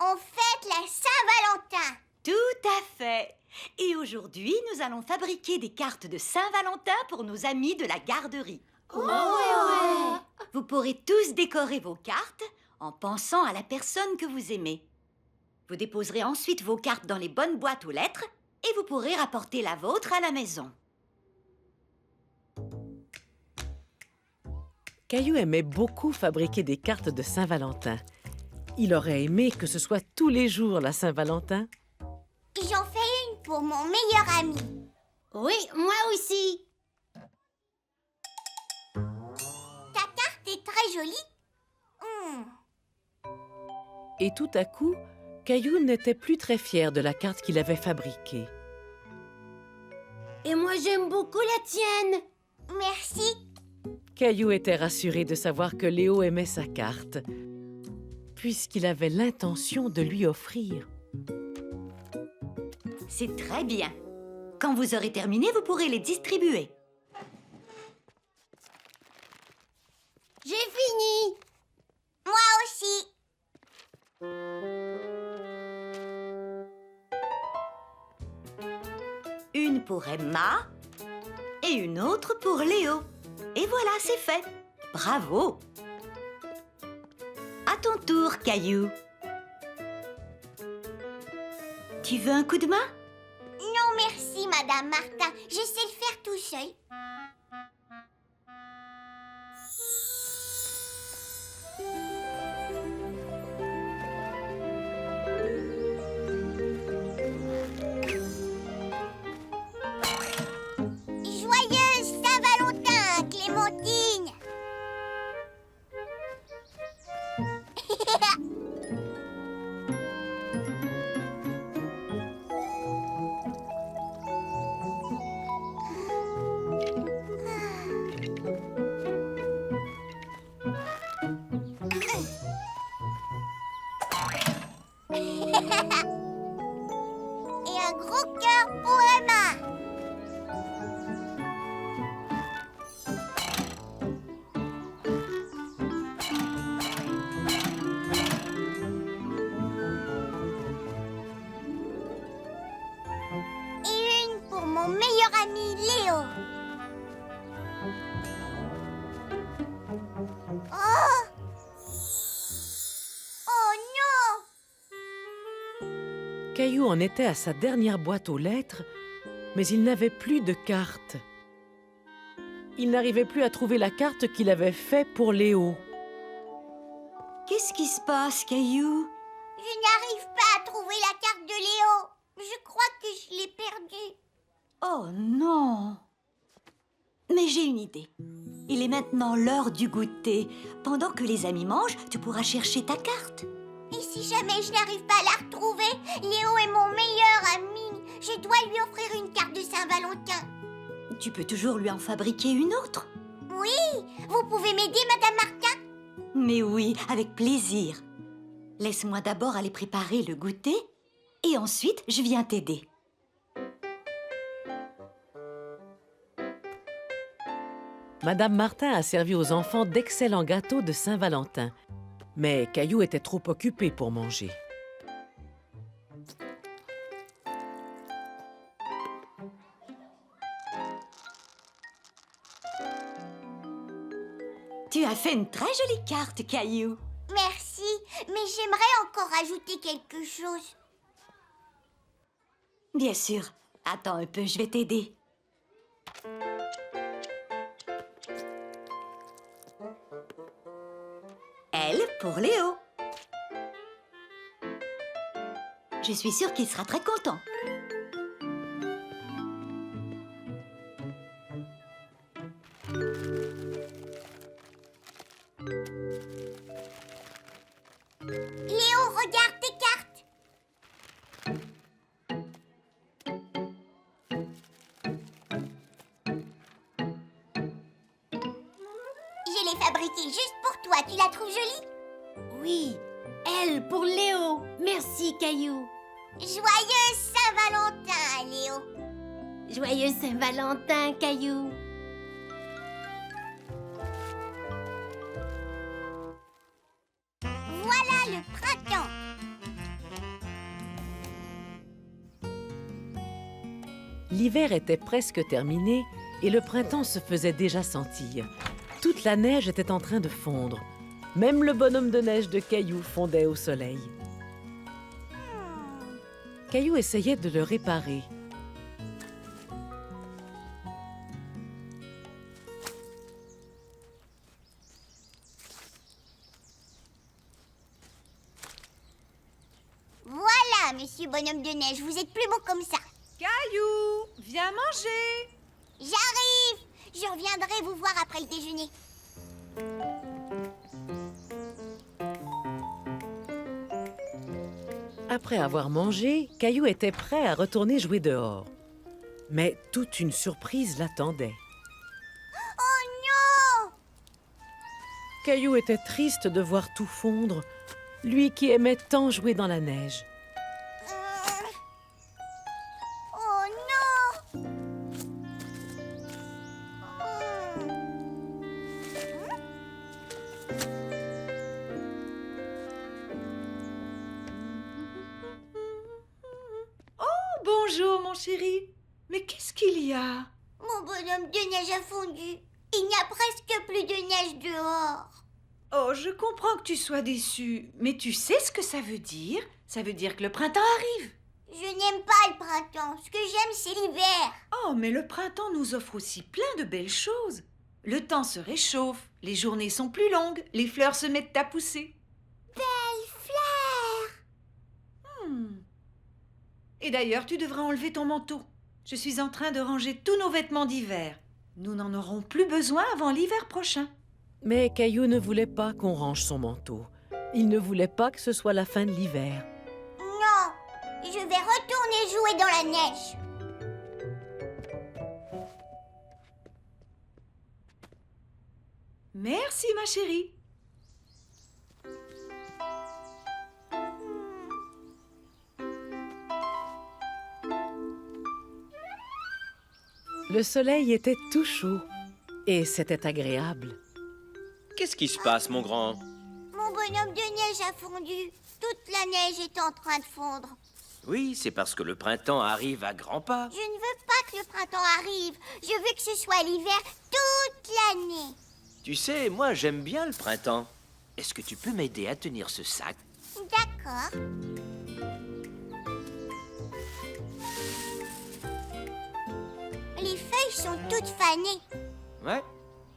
On fête la Saint-Valentin! Tout à fait. Et aujourd'hui, nous allons fabriquer des cartes de Saint-Valentin pour nos amis de la garderie. ouais! Vous pourrez tous décorer vos cartes en pensant à la personne que vous aimez. Vous déposerez ensuite vos cartes dans les bonnes boîtes aux lettres et vous pourrez rapporter la vôtre à la maison. Caillou aimait beaucoup fabriquer des cartes de Saint-Valentin. Il aurait aimé que ce soit tous les jours la Saint-Valentin. J'en fais une pour mon meilleur ami. Oui, moi aussi. Ta carte est très jolie. Et tout à coup, Caillou n'était plus très fier de la carte qu'il avait fabriquée. Et moi, j'aime beaucoup la tienne. Merci. Caillou était rassuré de savoir que Léo aimait sa carte, puisqu'il avait l'intention de lui offrir. C'est très bien. Quand vous aurez terminé, vous pourrez les distribuer. J'ai fini. Moi aussi. Une pour Emma et une autre pour Léo. Et voilà, c'est fait. Bravo. À ton tour, Caillou. Tu veux un coup de main? Non, merci, Madame Martin. Je sais le faire tout seul. Joyeuse Saint-Valentin, Clémentine! Et un gros cœur pour Emma. Et une pour mon meilleur ami Léo. Oh! Oh non! Caillou en était à sa dernière boîte aux lettres, mais il n'avait plus de carte. Il n'arrivait plus à trouver la carte qu'il avait faite pour Léo. Qu'est-ce qui se passe, Caillou? Je n'arrive pas à trouver la carte de Léo. Je crois que je l'ai perdue. Oh non! Mais j'ai une idée. Il est maintenant l'heure du goûter. Pendant que les amis mangent, tu pourras chercher ta carte. Et si jamais je n'arrive pas à la retrouver, Léo est mon meilleur ami. Je dois lui offrir une carte de Saint-Valentin. Tu peux toujours lui en fabriquer une autre. Oui, vous pouvez m'aider, Madame Martin? Mais oui, avec plaisir. Laisse-moi d'abord aller préparer le goûter et ensuite je viens t'aider. Madame Martin a servi aux enfants d'excellents gâteaux de Saint-Valentin. Mais Caillou était trop occupé pour manger. Tu as fait une très jolie carte, Caillou. Merci, mais j'aimerais encore ajouter quelque chose. Bien sûr. Attends un peu, je vais t'aider. L pour Léo. Je suis sûre qu'il sera très content. Léo, regarde tes cartes. Je l'ai fabriquée juste pour toi. Tu la trouves jolie? Oui, elle pour Léo. Merci, Caillou. Joyeux Saint-Valentin, Léo. Joyeux Saint-Valentin, Caillou. Voilà le printemps. L'hiver était presque terminé et le printemps se faisait déjà sentir. Toute la neige était en train de fondre. Même le bonhomme de neige de Caillou fondait au soleil. Caillou essayait de le réparer. Voilà, monsieur bonhomme de neige, vous êtes plus beau comme ça. Caillou, viens manger. J'arrive. Je reviendrai vous voir après le déjeuner. Après avoir mangé, Caillou était prêt à retourner jouer dehors. Mais toute une surprise l'attendait. Oh non! Caillou était triste de voir tout fondre, lui qui aimait tant jouer dans la neige. Oh non! Bonjour, mon chéri. Mais qu'est-ce qu'il y a? Mon bonhomme de neige a fondu. Il n'y a presque plus de neige dehors. Oh, je comprends que tu sois déçu, mais tu sais ce que ça veut dire? Ça veut dire que le printemps arrive. Je n'aime pas le printemps. Ce que j'aime, c'est l'hiver. Oh, mais le printemps nous offre aussi plein de belles choses. Le temps se réchauffe, les journées sont plus longues, les fleurs se mettent à pousser. Belle fleur! Et d'ailleurs, tu devras enlever ton manteau. Je suis en train de ranger tous nos vêtements d'hiver. Nous n'en aurons plus besoin avant l'hiver prochain. Mais Caillou ne voulait pas qu'on range son manteau. Il ne voulait pas que ce soit la fin de l'hiver. Non, je vais retourner jouer dans la neige. Merci, ma chérie. Le soleil était tout chaud et c'était agréable. Qu'est-ce qui se passe, mon grand? Mon bonhomme de neige a fondu. Toute la neige est en train de fondre. Oui, c'est parce que le printemps arrive à grands pas. Je ne veux pas que le printemps arrive. Je veux que ce soit l'hiver toute l'année. Tu sais, moi, j'aime bien le printemps. Est-ce que tu peux m'aider à tenir ce sac? D'accord. Les feuilles sont toutes fanées. Ouais.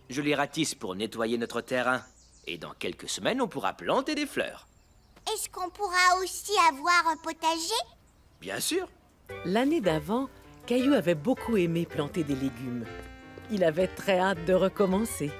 Je les ratisse pour nettoyer notre terrain. Et dans quelques semaines, on pourra planter des fleurs. Est-ce qu'on pourra aussi avoir un potager? Bien sûr. L'année d'avant, Caillou avait beaucoup aimé planter des légumes. Il avait très hâte de recommencer.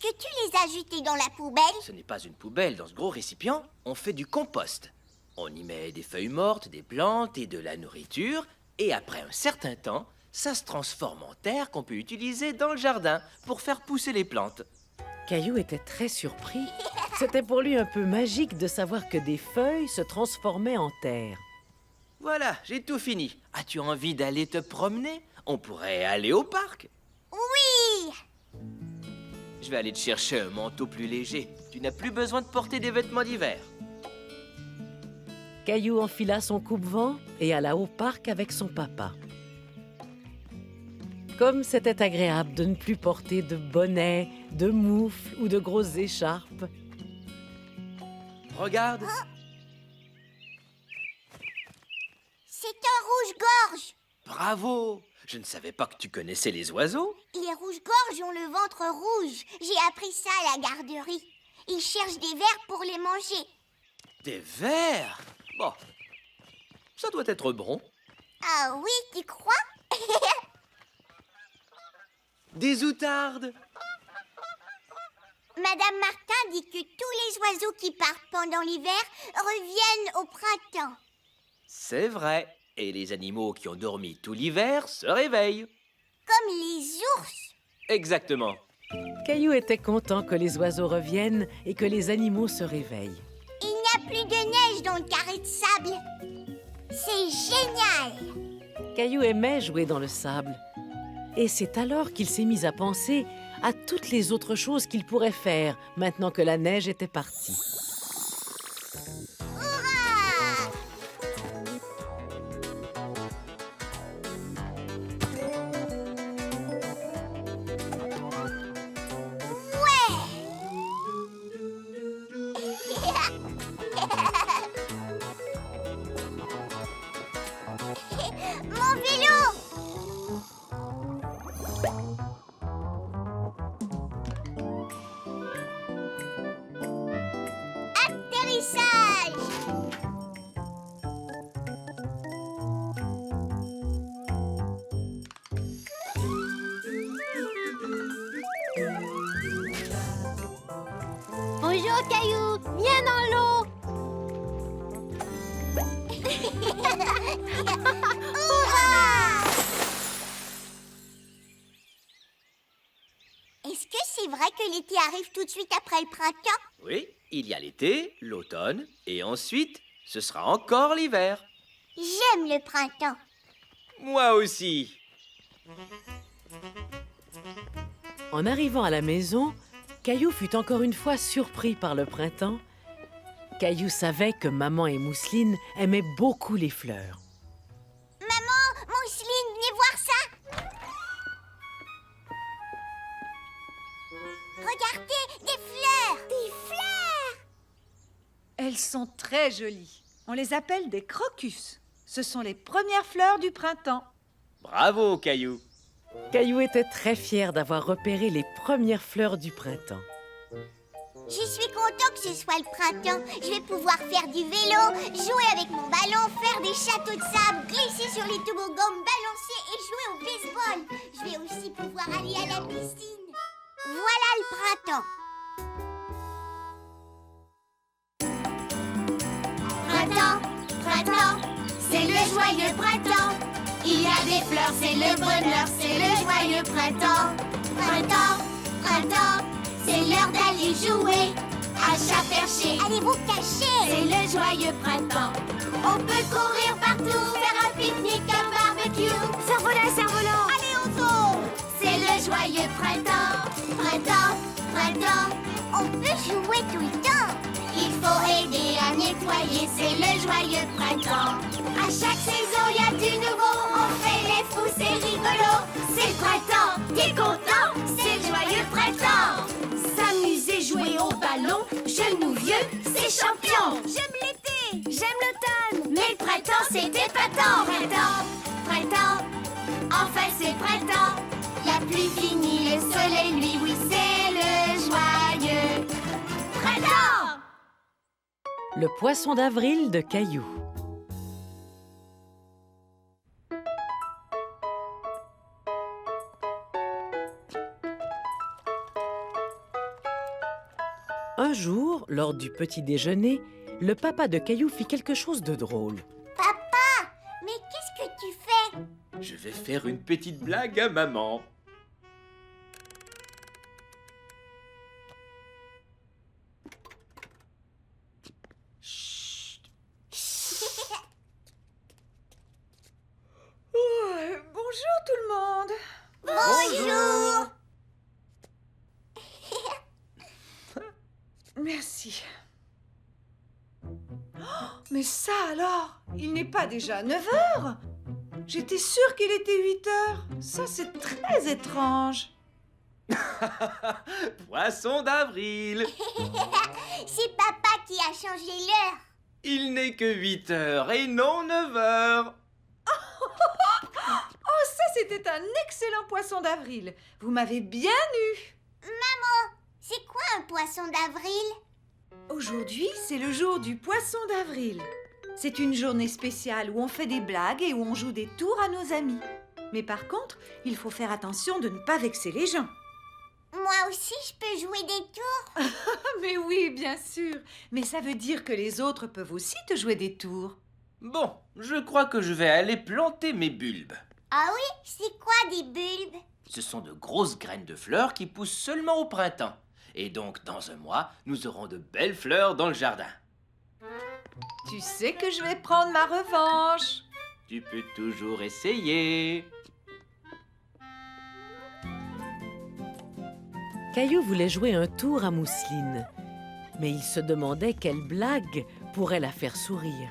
que tu les as jetés dans la poubelle? Ce n'est pas une poubelle. Dans ce gros récipient, on fait du compost. On y met des feuilles mortes, des plantes et de la nourriture. Et après un certain temps, ça se transforme en terre qu'on peut utiliser dans le jardin pour faire pousser les plantes. Caillou était très surpris. C'était pour lui un peu magique de savoir que des feuilles se transformaient en terre. Voilà, j'ai tout fini. As-tu envie d'aller te promener? On pourrait aller au parc. Oui! Je vais aller te chercher un manteau plus léger. Tu n'as plus besoin de porter des vêtements d'hiver. Caillou enfila son coupe-vent et alla au parc avec son papa. Comme c'était agréable de ne plus porter de bonnet, de moufles ou de grosses écharpes. Regarde. C'est un rouge-gorge. Bravo! Je ne savais pas que tu connaissais les oiseaux. Les rouges-gorges ont le ventre rouge. J'ai appris ça à la garderie. Ils cherchent des vers pour les manger. Des vers? Bon, ça doit être bon. Ah oui, tu crois? Des outardes. Madame Martin dit que tous les oiseaux qui partent pendant l'hiver reviennent au printemps. C'est vrai. Et les animaux qui ont dormi tout l'hiver se réveillent. Comme les ours. Exactement. Caillou était content que les oiseaux reviennent et que les animaux se réveillent. Il n'y a plus de neige dans le carré de sable. C'est génial. Caillou aimait jouer dans le sable. Et c'est alors qu'il s'est mis à penser à toutes les autres choses qu'il pourrait faire maintenant que la neige était partie. Mon vélo! Atterrissage! Bonjour Caillou, viens dans l'eau! Hurrah! Est-ce que c'est vrai que l'été arrive tout de suite après le printemps? Oui, il y a l'été, l'automne, et ensuite, ce sera encore l'hiver. J'aime le printemps. Moi aussi. En arrivant à la maison, Caillou fut encore une fois surpris par le printemps. Caillou savait que maman et Mousseline aimaient beaucoup les fleurs. Maman, Mousseline, venez voir ça. Regardez, des fleurs. Des fleurs. Elles sont très jolies. On les appelle des crocus. Ce sont les premières fleurs du printemps. Bravo, Caillou. Caillou était très fier d'avoir repéré les premières fleurs du printemps. Je suis content que ce soit le printemps. Je vais pouvoir faire du vélo, jouer avec mon ballon, faire des châteaux de sable, glisser sur les toboggans, me balancer et jouer au baseball. Je vais aussi pouvoir aller à la piscine. Voilà le printemps. Printemps, printemps, c'est le joyeux printemps. Il y a des fleurs, c'est le bonheur, c'est le joyeux printemps. Printemps, printemps, c'est l'heure d'aller jouer à chat perché. Allez vous cacher. C'est le joyeux printemps. On peut courir partout, faire un pique-nique, un barbecue. Cerf-volant, cerf-volant. Allez, on tombe. C'est le joyeux printemps. Printemps, printemps, On peut jouer tout le temps. il faut aider à nettoyer, c'est le joyeux printemps. À chaque saison, il y a du nouveau, on fait les fous, c'est rigolo. C'est le printemps, t'es content, c'est le joyeux printemps. S'amuser, jouer au ballon, genoux vieux, c'est champion. J'aime l'été. J'aime l'automne, mais le printemps, c'est épatant. Printemps, printemps, enfin c'est printemps. La pluie finie, le soleil, lui, oui, c'est le joyeux printemps. Le poisson d'avril de Caillou. Un jour, lors du petit déjeuner, le papa de Caillou fit quelque chose de drôle. Papa, mais qu'est-ce que tu fais? Je vais faire une petite blague à maman. Bonjour tout le monde. Bonjour. Merci. Oh, mais ça alors, il n'est pas déjà 9 heures? J'étais sûre qu'il était 8 heures. Ça, c'est très étrange. Poisson d'avril. C'est papa qui a changé l'heure. Il n'est que 8 heures et non 9 heures. Oh, ça, c'était un excellent poisson d'avril. Vous m'avez bien eu. Maman, c'est quoi un poisson d'avril? Aujourd'hui, c'est le jour du poisson d'avril. C'est une journée spéciale où on fait des blagues et où on joue des tours à nos amis. Mais par contre, il faut faire attention de ne pas vexer les gens. Moi aussi, je peux jouer des tours? Mais oui, bien sûr. Mais ça veut dire que les autres peuvent aussi te jouer des tours. Bon, je crois que je vais aller planter mes bulbes. Ah oui? C'est quoi des bulbes? Ce sont de grosses graines de fleurs qui poussent seulement au printemps. Et donc, dans un mois, nous aurons de belles fleurs dans le jardin. Tu sais que je vais prendre ma revanche. Tu peux toujours essayer. Caillou voulait jouer un tour à Mousseline, mais il se demandait quelle blague pourrait la faire sourire.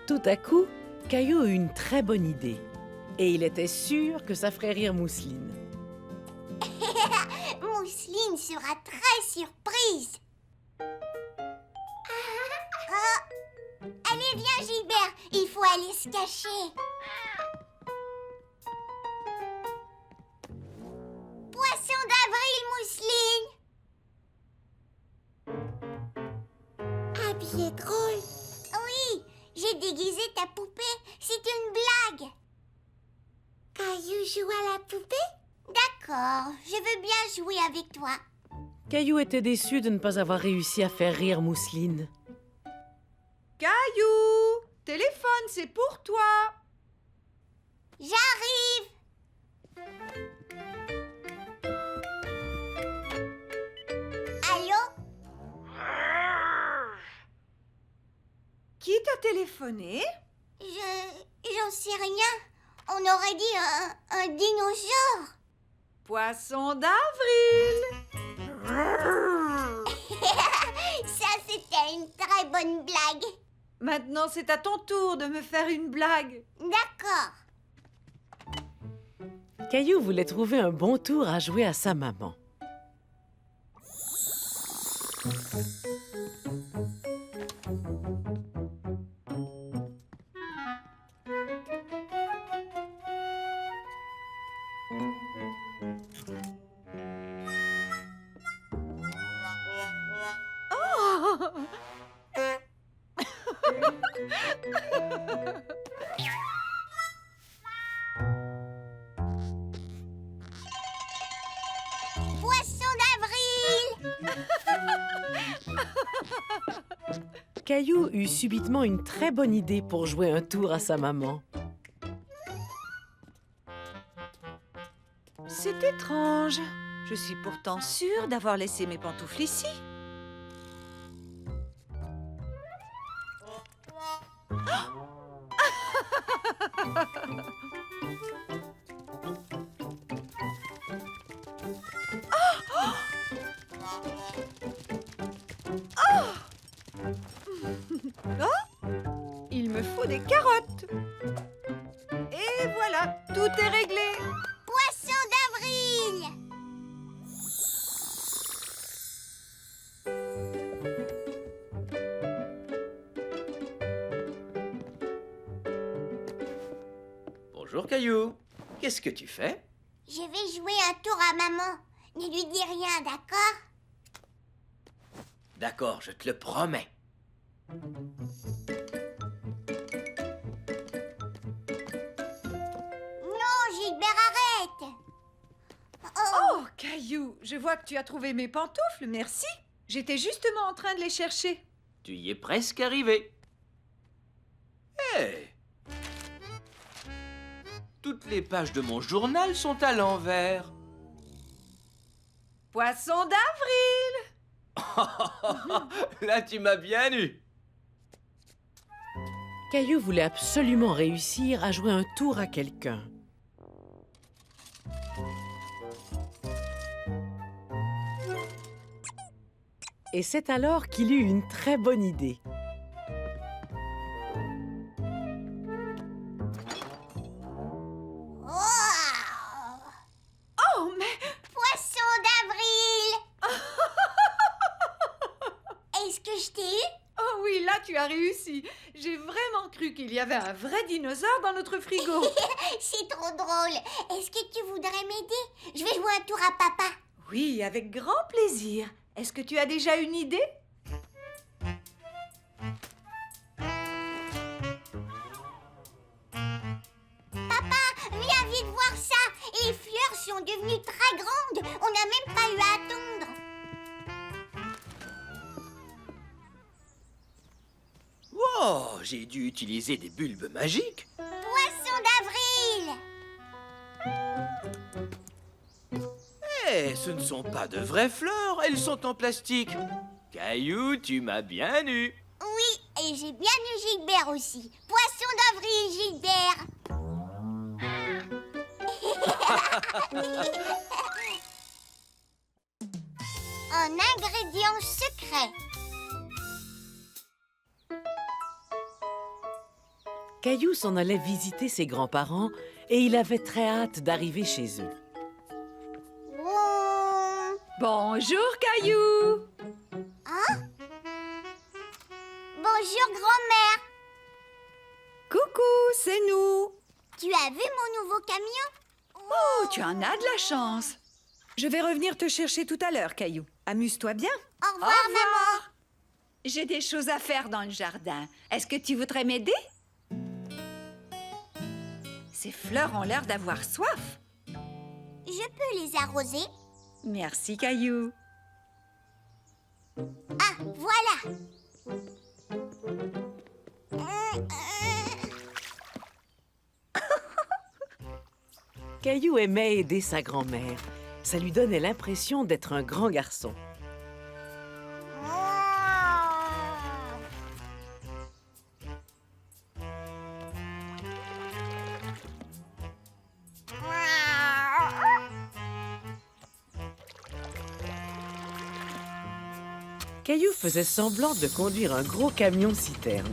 Tout à coup, Caillou eut une très bonne idée. Et il était sûr que ça ferait rire Mousseline. Mousseline sera très surprise. Allez, viens Gilbert, il faut aller se cacher. Poisson d'avril, Mousseline. Habillé drôle. Oui, j'ai déguisé ta poupée, c'est une blague. Caillou joue à la poupée? D'accord, je veux bien jouer avec toi. Caillou était déçu de ne pas avoir réussi à faire rire Mousseline. Caillou, téléphone, c'est pour toi. J'arrive. Allô? Qui t'a téléphoné? J'en sais rien. On aurait dit un dinosaure. Poisson d'avril. Ça, c'était une très bonne blague. Maintenant, c'est à ton tour de me faire une blague. D'accord. Caillou voulait trouver un bon tour à jouer à sa maman. Poisson d'avril. Caillou eut subitement une très bonne idée pour jouer un tour à sa maman. C'est étrange. Je suis pourtant sûre d'avoir laissé mes pantoufles ici. Il me faut des carottes. Et voilà, tout est réglé. Poisson d'avril. Bonjour Caillou. Qu'est-ce que tu fais? Je vais jouer un tour à maman. Ne lui dis rien, d'accord? D'accord, je te le promets. Oh, Caillou, je vois que tu as trouvé mes pantoufles, merci. J'étais justement en train de les chercher. Tu y es presque arrivé. Hé! Toutes les pages de mon journal sont à l'envers. Poisson d'avril! Là, tu m'as bien eu. Caillou voulait absolument réussir à jouer un tour à quelqu'un. Et c'est alors qu'il eut une très bonne idée. Oh, mais... Poisson d'avril! Est-ce que je t'ai eu? Oh oui, là tu as réussi. J'ai vraiment cru qu'il y avait un vrai dinosaure dans notre frigo. C'est trop drôle. Est-ce que tu voudrais m'aider? Je vais jouer un tour à papa. Oui, avec grand plaisir. Est-ce que tu as déjà une idée? Papa, viens vite voir ça. Les fleurs sont devenues très grandes. On n'a même pas eu à attendre. Wow, j'ai dû utiliser des bulbes magiques. Poisson d'avril! Eh, ce ne sont pas de vraies fleurs, elles sont en plastique. Caillou, tu m'as bien eu. Oui, et j'ai bien eu Gilbert aussi. Poisson d'avril, Gilbert! Un ingrédient secret. Caillou s'en allait visiter ses grands-parents et il avait très hâte d'arriver chez eux. Bonjour, Caillou! Hein? Bonjour, grand-mère. Coucou, c'est nous! Tu as vu mon nouveau camion? Oh, tu en as de la chance! Je vais revenir te chercher tout à l'heure, Caillou. Amuse-toi bien. Au revoir, maman. J'ai des choses à faire dans le jardin. Est-ce que tu voudrais m'aider? Ces fleurs ont l'air d'avoir soif. Je peux les arroser? Merci, Caillou. Ah, voilà. Caillou aimait aider sa grand-mère. Ça lui donnait l'impression d'être un grand garçon. Caillou faisait semblant de conduire un gros camion-citerne.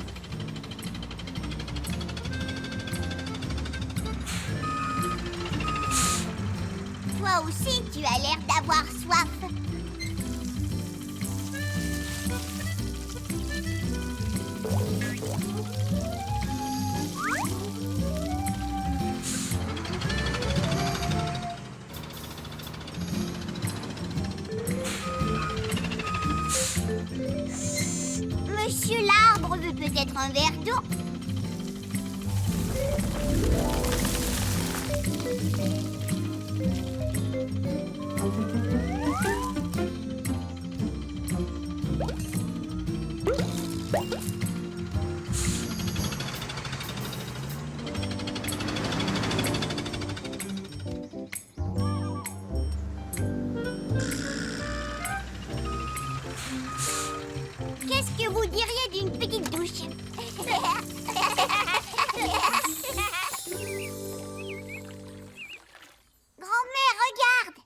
Toi aussi, tu as l'air d'avoir soif. Monsieur l'arbre veut peut-être un verre d'eau. Qu'est-ce que vous diriez d'une petite douche? Grand-mère, regarde!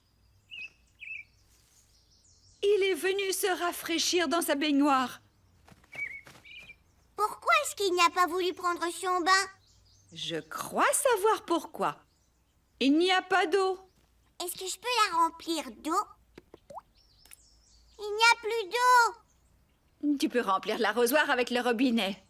Il est venu se rafraîchir dans sa baignoire. Pourquoi est-ce qu'il n'a pas voulu prendre son bain? Je crois savoir pourquoi. Il n'y a pas d'eau. Est-ce que je peux la remplir d'eau? Il n'y a plus d'eau! Tu peux remplir l'arrosoir avec le robinet.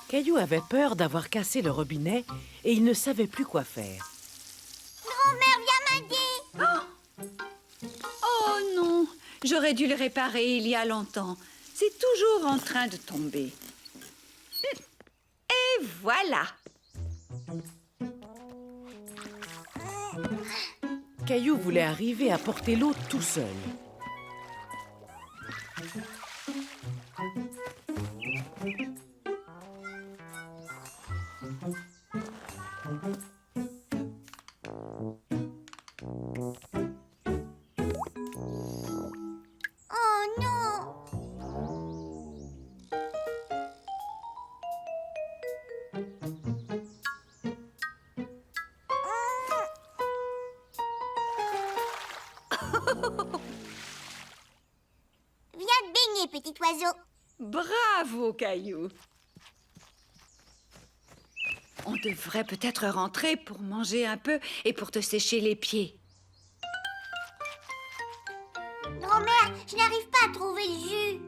Caillou avait peur d'avoir cassé le robinet et il ne savait plus quoi faire. Grand-mère, viens m'aider! Oh non, J'aurais dû le réparer il y a longtemps. C'est toujours en train de tomber. Et voilà. Caillou voulait arriver à porter l'eau tout seul. Oh non! Viens te baigner, petit oiseau. Bravo, Caillou. On devrait peut-être rentrer pour manger un peu et pour te sécher les pieds. Grand-mère, je n'arrive pas à trouver le jus.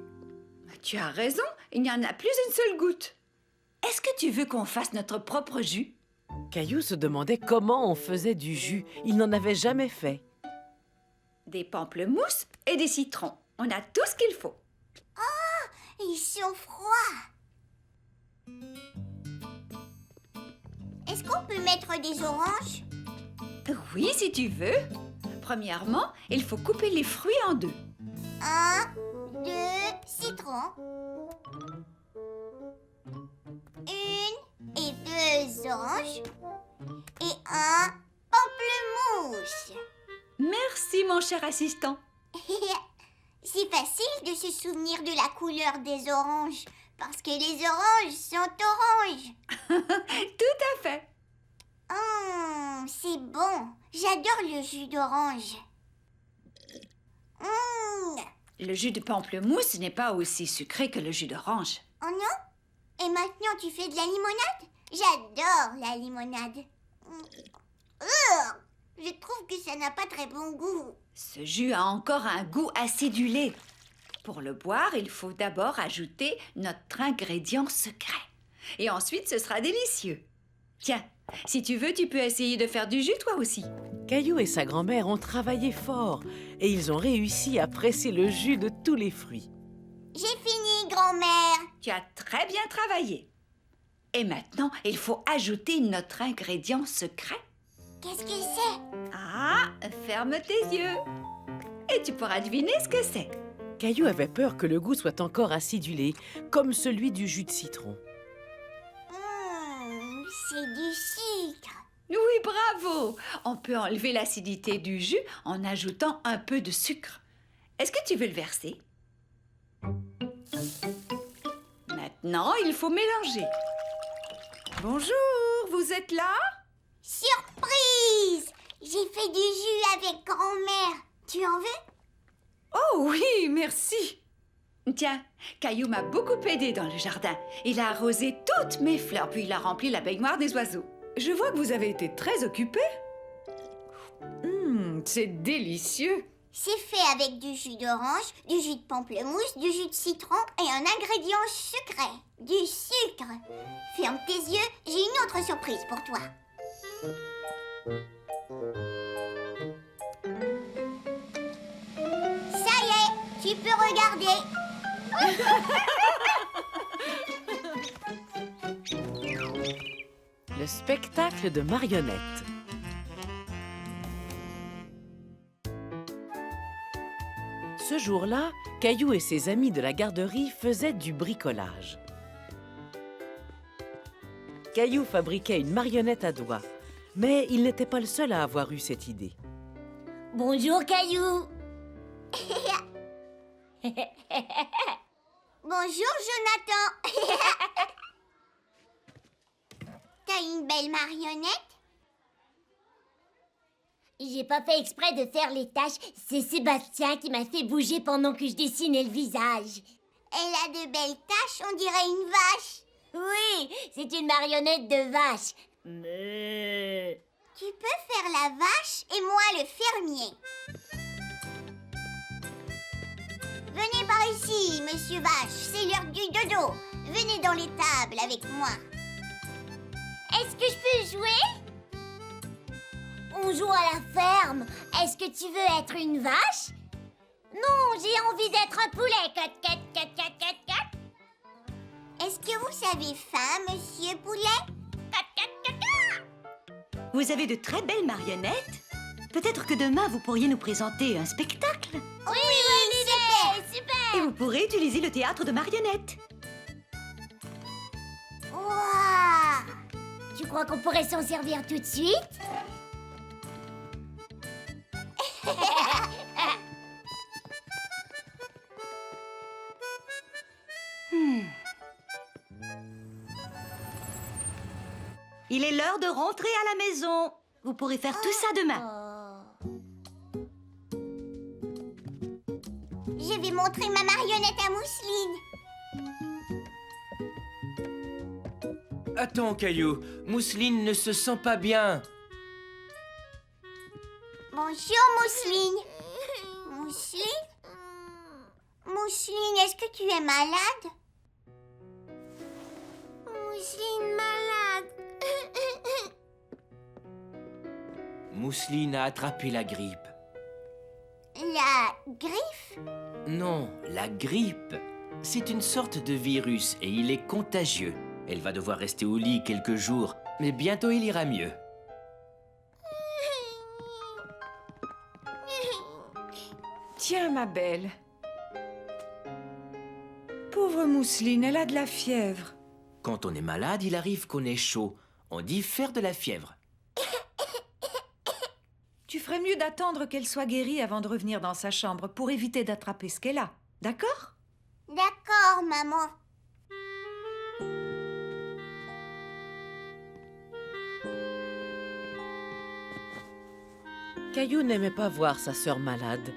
Tu as raison, il n'y en a plus une seule goutte. Est-ce que tu veux qu'on fasse notre propre jus? Caillou se demandait comment on faisait du jus. Il n'en avait jamais fait. Des pamplemousses et des citrons. On a tout ce qu'il faut. Oh, ils sont froids. Est-ce qu'on peut mettre des oranges? Oui, si tu veux. Premièrement, il faut couper les fruits en deux. 1, 2 citrons. 1 et 2 oranges. Et 1 pamplemousse. Merci, mon cher assistant. C'est facile de se souvenir de la couleur des oranges. Parce que les oranges sont oranges. Tout à fait. C'est bon. J'adore le jus d'orange. Le jus de pamplemousse n'est pas aussi sucré que le jus d'orange. Oh non? Et maintenant tu fais de la limonade? J'adore la limonade. Je trouve que ça n'a pas très bon goût. Ce jus a encore un goût acidulé. Pour le boire, il faut d'abord ajouter notre ingrédient secret. Et ensuite, ce sera délicieux. Tiens, si tu veux, tu peux essayer de faire du jus toi aussi. Caillou et sa grand-mère ont travaillé fort et ils ont réussi à presser le jus de tous les fruits. J'ai fini, grand-mère. Tu as très bien travaillé. Et maintenant, il faut ajouter notre ingrédient secret. Qu'est-ce que c'est? Ah, ferme tes yeux. Et tu pourras deviner ce que c'est. Caillou avait peur que le goût soit encore acidulé, comme celui du jus de citron. C'est du sucre. Oui, bravo! On peut enlever l'acidité du jus en ajoutant un peu de sucre. Est-ce que tu veux le verser? Maintenant, il faut mélanger. Bonjour, vous êtes là? Surprise! J'ai fait du jus avec grand-mère. Tu en veux? Oh oui, merci. Tiens, Caillou m'a beaucoup aidé dans le jardin. Il a arrosé toutes mes fleurs, puis il a rempli la baignoire des oiseaux. Je vois que vous avez été très occupé. C'est délicieux. C'est fait avec du jus d'orange, du jus de pamplemousse, du jus de citron et un ingrédient secret, du sucre. Ferme tes yeux, j'ai une autre surprise pour toi. Ça y est, tu peux regarder. Le spectacle de marionnettes. Ce jour-là, Caillou et ses amis de la garderie faisaient du bricolage. Caillou fabriquait une marionnette à doigts, mais il n'était pas le seul à avoir eu cette idée. Bonjour, Caillou. Bonjour, Jonathan. T'as une belle marionnette? J'ai pas fait exprès de faire les tâches. C'est Sébastien qui m'a fait bouger pendant que je dessinais le visage. Elle a de belles taches, on dirait une vache. Oui, c'est une marionnette de vache. Tu peux faire la vache et moi le fermier. Venez par ici, monsieur Vache, c'est l'heure du dodo. Venez dans l'étable avec moi. Est-ce que je peux jouer? On joue à la ferme. Est-ce que tu veux être une vache? Non, j'ai envie d'être un poulet. Cat, cat, cat, cat, cat, cat. Est-ce que vous avez faim, monsieur Poulet? Cat, cat, cat, cat. Vous avez de très belles marionnettes. Peut-être que demain, vous pourriez nous présenter un spectacle. Oui, super, super. Et vous pourrez utiliser le théâtre de marionnettes. Waouh! Tu crois qu'on pourrait s'en servir tout de suite? Il est l'heure de rentrer à la maison. Vous pourrez faire tout ça demain. Je vais montrer ma marionnette à Mousseline. Attends, Caillou. Mousseline ne se sent pas bien. Bonjour, Mousseline. Mousseline? Mousseline, est-ce que tu es malade? Mousseline malade. Mousseline a attrapé la grippe. La griffe? Non, la grippe. C'est une sorte de virus et il est contagieux. Elle va devoir rester au lit quelques jours, mais bientôt il ira mieux. Tiens, ma belle. Pauvre Mousseline, elle a de la fièvre. Quand on est malade, il arrive qu'on ait chaud. On dit faire de la fièvre. Tu ferais mieux d'attendre qu'elle soit guérie avant de revenir dans sa chambre pour éviter d'attraper ce qu'elle a. D'accord? D'accord, maman. Caillou n'aimait pas voir sa sœur malade.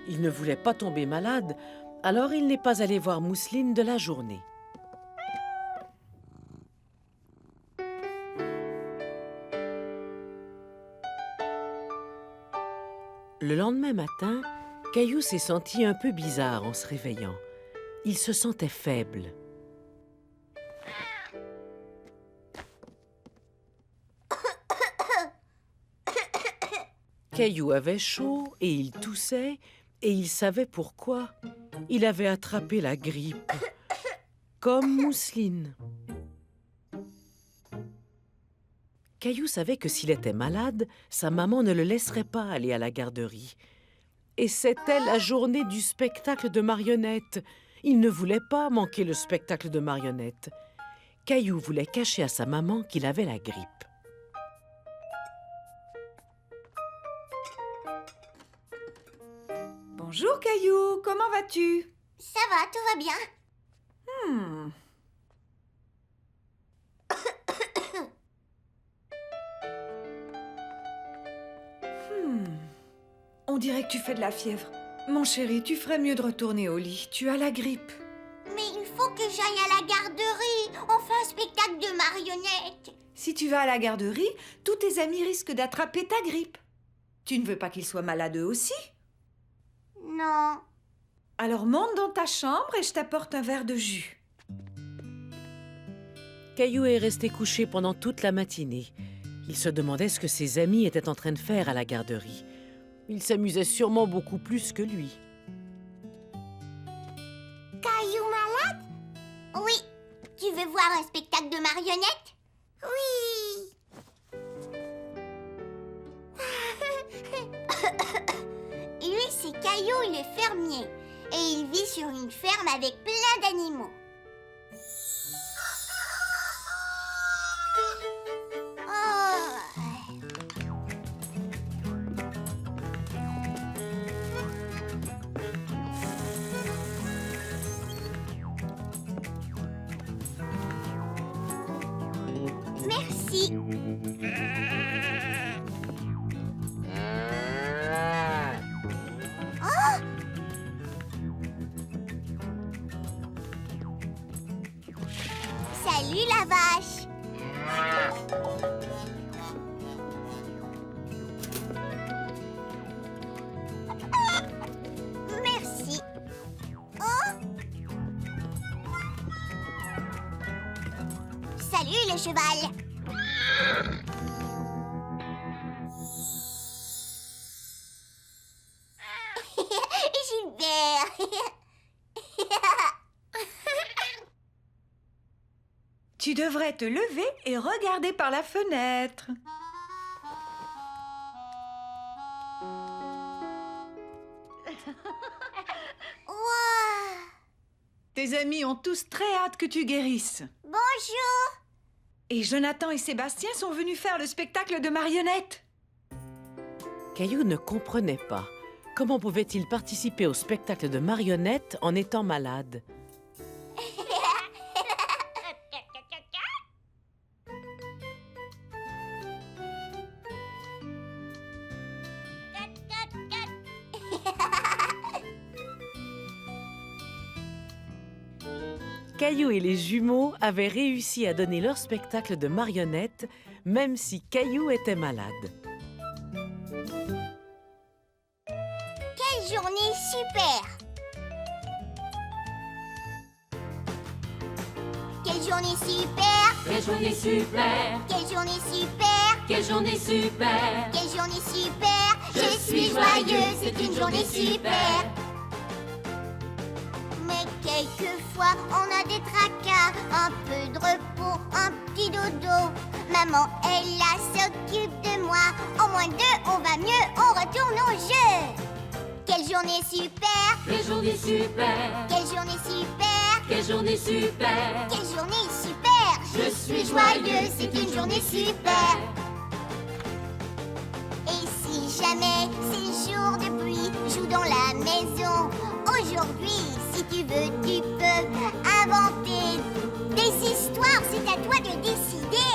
Il ne voulait pas tomber malade, alors il n'est pas allé voir Mousseline de la journée. Le lendemain matin, Caillou s'est senti un peu bizarre en se réveillant. Il se sentait faible. Caillou avait chaud et il toussait et il savait pourquoi. Il avait attrapé la grippe, comme Mousseline. Caillou savait que s'il était malade, sa maman ne le laisserait pas aller à la garderie. Et c'était la journée du spectacle de marionnettes. Il ne voulait pas manquer le spectacle de marionnettes. Caillou voulait cacher à sa maman qu'il avait la grippe. Bonjour, Caillou. Comment vas-tu? Ça va, tout va bien. On dirait que tu fais de la fièvre. Mon chéri, tu ferais mieux de retourner au lit. Tu as la grippe. Mais il faut que j'aille à la garderie. On fait un spectacle de marionnettes. Si tu vas à la garderie, tous tes amis risquent d'attraper ta grippe. Tu ne veux pas qu'ils soient malades eux aussi? Non. Alors monte dans ta chambre et je t'apporte un verre de jus. Caillou est resté couché pendant toute la matinée. Il se demandait ce que ses amis étaient en train de faire à la garderie. Ils s'amusaient sûrement beaucoup plus que lui. Caillou malade? Oui. Tu veux voir un spectacle de marionnettes? Oui. Lui, c'est Caillou le fermier. Et il vit sur une ferme avec plein d'animaux. Merci. Oh! Salut la vache. Merci. Oh! Salut le cheval. Gilbert, Tu devrais te lever et regarder par la fenêtre. Wow! Tes amis ont tous très hâte que tu guérisses. Bonjour! Et Jonathan et Sébastien sont venus faire le spectacle de marionnettes. Caillou ne comprenait pas. Comment pouvait-il participer au spectacle de marionnettes en étant malade? Caillou et les jumeaux avaient réussi à donner leur spectacle de marionnettes, même si Caillou était malade. Quelle journée super! Quelle journée super! Quelle journée super! Quelle journée super! Quelle journée super! Quelle journée super! Je suis joyeuse, c'est une journée super! Mais quelquefois, on a des tracas, un peu de repos, un petit dodo. Maman est là, s'occupe de moi. En moins deux, on va mieux, on retourne au jeu. Quelle journée super! Quelle journée super! Quelle journée super! Quelle journée super! Quelle journée super! Je suis joyeuse, c'est une journée super! Et si jamais c'est jour de pluie, joue dans la maison. Aujourd'hui, si tu veux, tu peux inventer des histoires, c'est à toi de décider.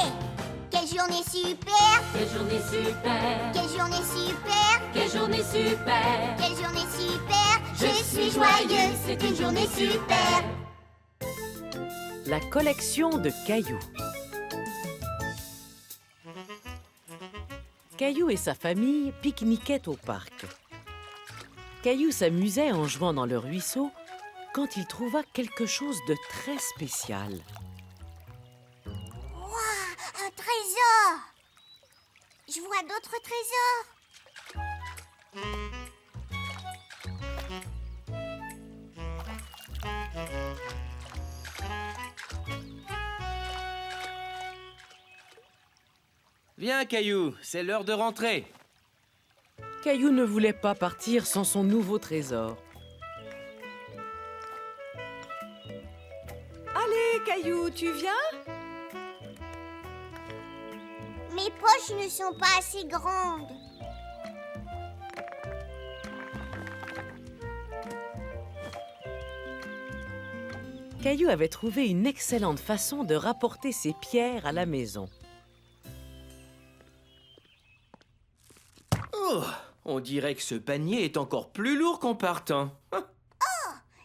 Quelle journée super! Quelle journée super! Quelle journée super! Quelle journée super! Quelle journée super! Je suis joyeuse, c'est une journée super! La collection de Caillou. Caillou et sa famille pique-niquaient au parc. Caillou s'amusait en jouant dans le ruisseau quand il trouva quelque chose de très spécial. Waouh! Un trésor! Je vois d'autres trésors. Viens, Caillou, c'est l'heure de rentrer. Caillou ne voulait pas partir sans son nouveau trésor. Allez, Caillou, tu viens? Mes poches ne sont pas assez grandes. Caillou avait trouvé une excellente façon de rapporter ses pierres à la maison. Oh, on dirait que ce panier est encore plus lourd qu'en partant.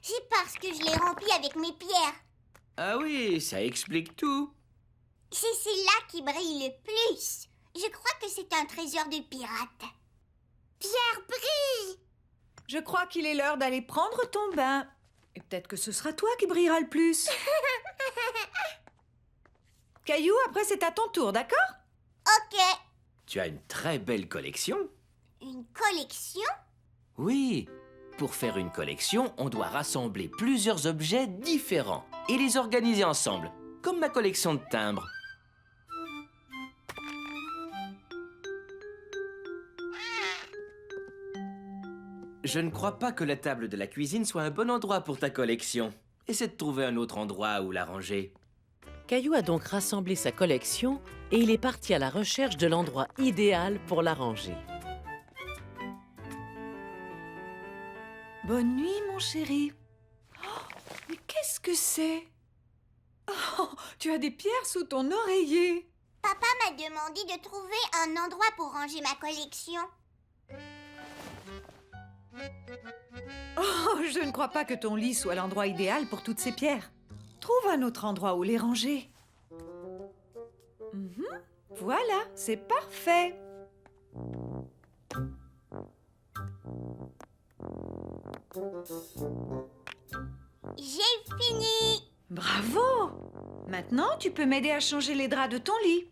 C'est parce que je l'ai rempli avec mes pierres. Ah oui, ça explique tout. C'est celle-là qui brille le plus. Je crois que c'est un trésor de pirate. Pierre brille! Je crois qu'il est l'heure d'aller prendre ton bain. Et peut-être que ce sera toi qui brillera le plus. Caillou, après c'est à ton tour, d'accord? Ok. Tu as une très belle collection. Une collection? Oui, pour faire une collection, on doit rassembler plusieurs objets différents et les organiser ensemble, comme ma collection de timbres. Je ne crois pas que la table de la cuisine soit un bon endroit pour ta collection. Essaie de trouver un autre endroit où la ranger. Caillou a donc rassemblé sa collection et il est parti à la recherche de l'endroit idéal pour la ranger. Bonne nuit, mon chéri. Oh, mais qu'est-ce que c'est? Oh, tu as des pierres sous ton oreiller. Papa m'a demandé de trouver un endroit pour ranger ma collection. Oh, je ne crois pas que ton lit soit l'endroit idéal pour toutes ces pierres. Trouve un autre endroit où les ranger. Voilà, c'est parfait. J'ai fini. Bravo! Maintenant, tu peux m'aider à changer les draps de ton lit.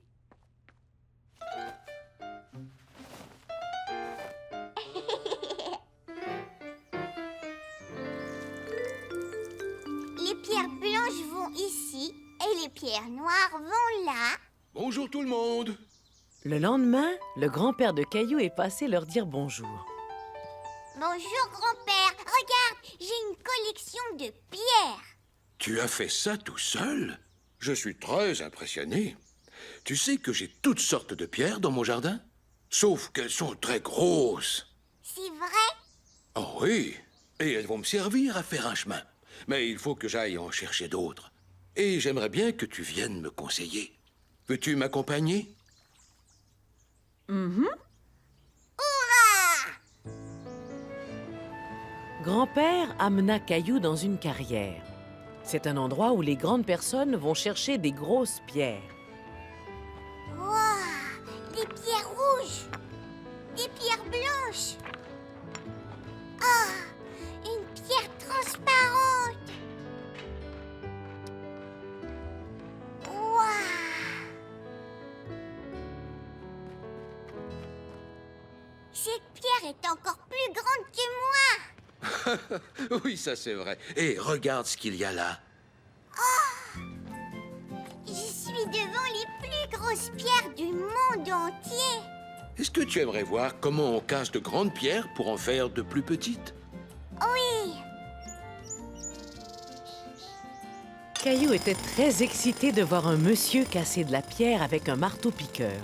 Les pierres blanches vont ici Et les pierres noires vont là. Bonjour tout le monde. Le lendemain, le grand-père de Caillou est passé leur dire bonjour. Bonjour, grand-père. Regarde, j'ai une collection de pierres. Tu as fait ça tout seul? Je suis très impressionné. Tu sais que j'ai toutes sortes de pierres dans mon jardin? Sauf qu'elles sont très grosses. C'est vrai? Oh oui, et elles vont me servir à faire un chemin. Mais il faut que j'aille en chercher d'autres. Et j'aimerais bien que tu viennes me conseiller. Veux-tu m'accompagner? Hurrah! Grand-père amena Caillou dans une carrière. C'est un endroit où les grandes personnes vont chercher des grosses pierres. Wow! Des pierres rouges! Des pierres blanches! Ah! Une pierre transparente! Wow! Cette pierre est encore plus grande que moi! Oui, ça c'est vrai. Et regarde ce qu'il y a là. Je suis devant les plus grosses pierres du monde entier! Est-ce que tu aimerais voir comment on casse de grandes pierres pour en faire de plus petites? Oui! Caillou était très excité de voir un monsieur casser de la pierre avec un marteau-piqueur.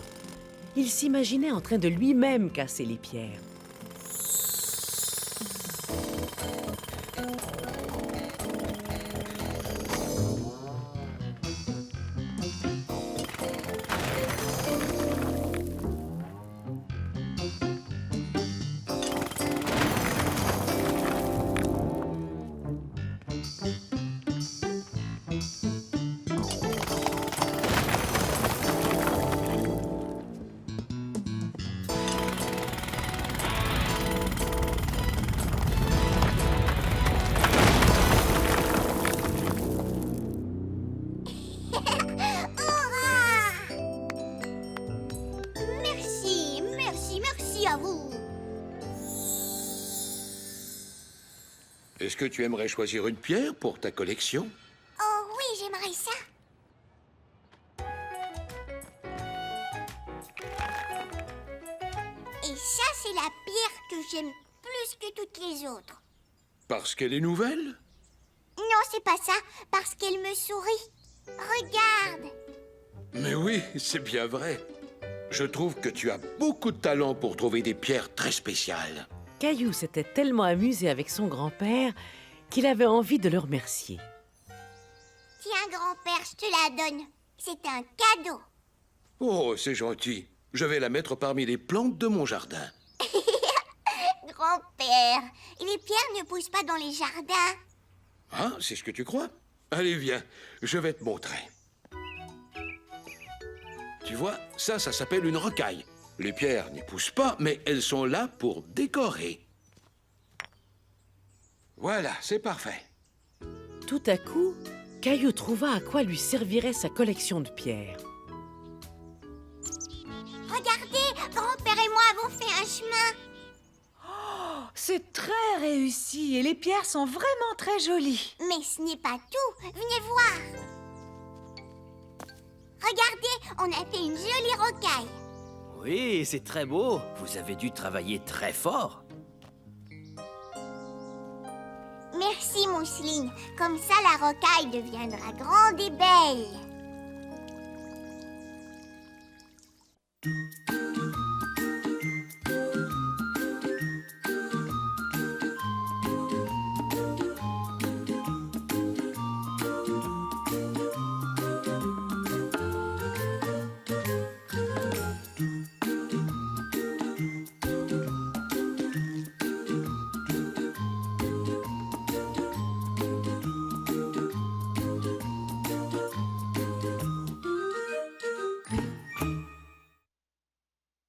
Il s'imaginait en train de lui-même casser les pierres. Merci à vous. Est-ce que tu aimerais choisir une pierre pour ta collection? Oh oui, j'aimerais ça. Et ça, c'est la pierre que j'aime plus que toutes les autres. Parce qu'elle est nouvelle? Non, c'est pas ça. Parce qu'elle me sourit. Regarde. Mais oui, c'est bien vrai. Je trouve que tu as beaucoup de talent pour trouver des pierres très spéciales. Caillou s'était tellement amusé avec son grand-père qu'il avait envie de le remercier. Tiens, grand-père, je te la donne. C'est un cadeau. Oh, c'est gentil. Je vais la mettre parmi les plantes de mon jardin. Grand-père, les pierres ne poussent pas dans les jardins. Ah, c'est ce que tu crois? Allez, viens, je vais te montrer. Tu vois, ça s'appelle une rocaille. Les pierres n'y poussent pas, mais elles sont là pour décorer. Voilà, c'est parfait. Tout à coup, Caillou trouva à quoi lui servirait sa collection de pierres. Regardez, grand-père et moi avons fait un chemin. C'est très réussi et les pierres sont vraiment très jolies. Mais ce n'est pas tout. Venez voir. Regardez, on a fait une jolie rocaille. Oui, c'est très beau. Vous avez dû travailler très fort. Merci, Mousseline. Comme ça, la rocaille deviendra grande et belle.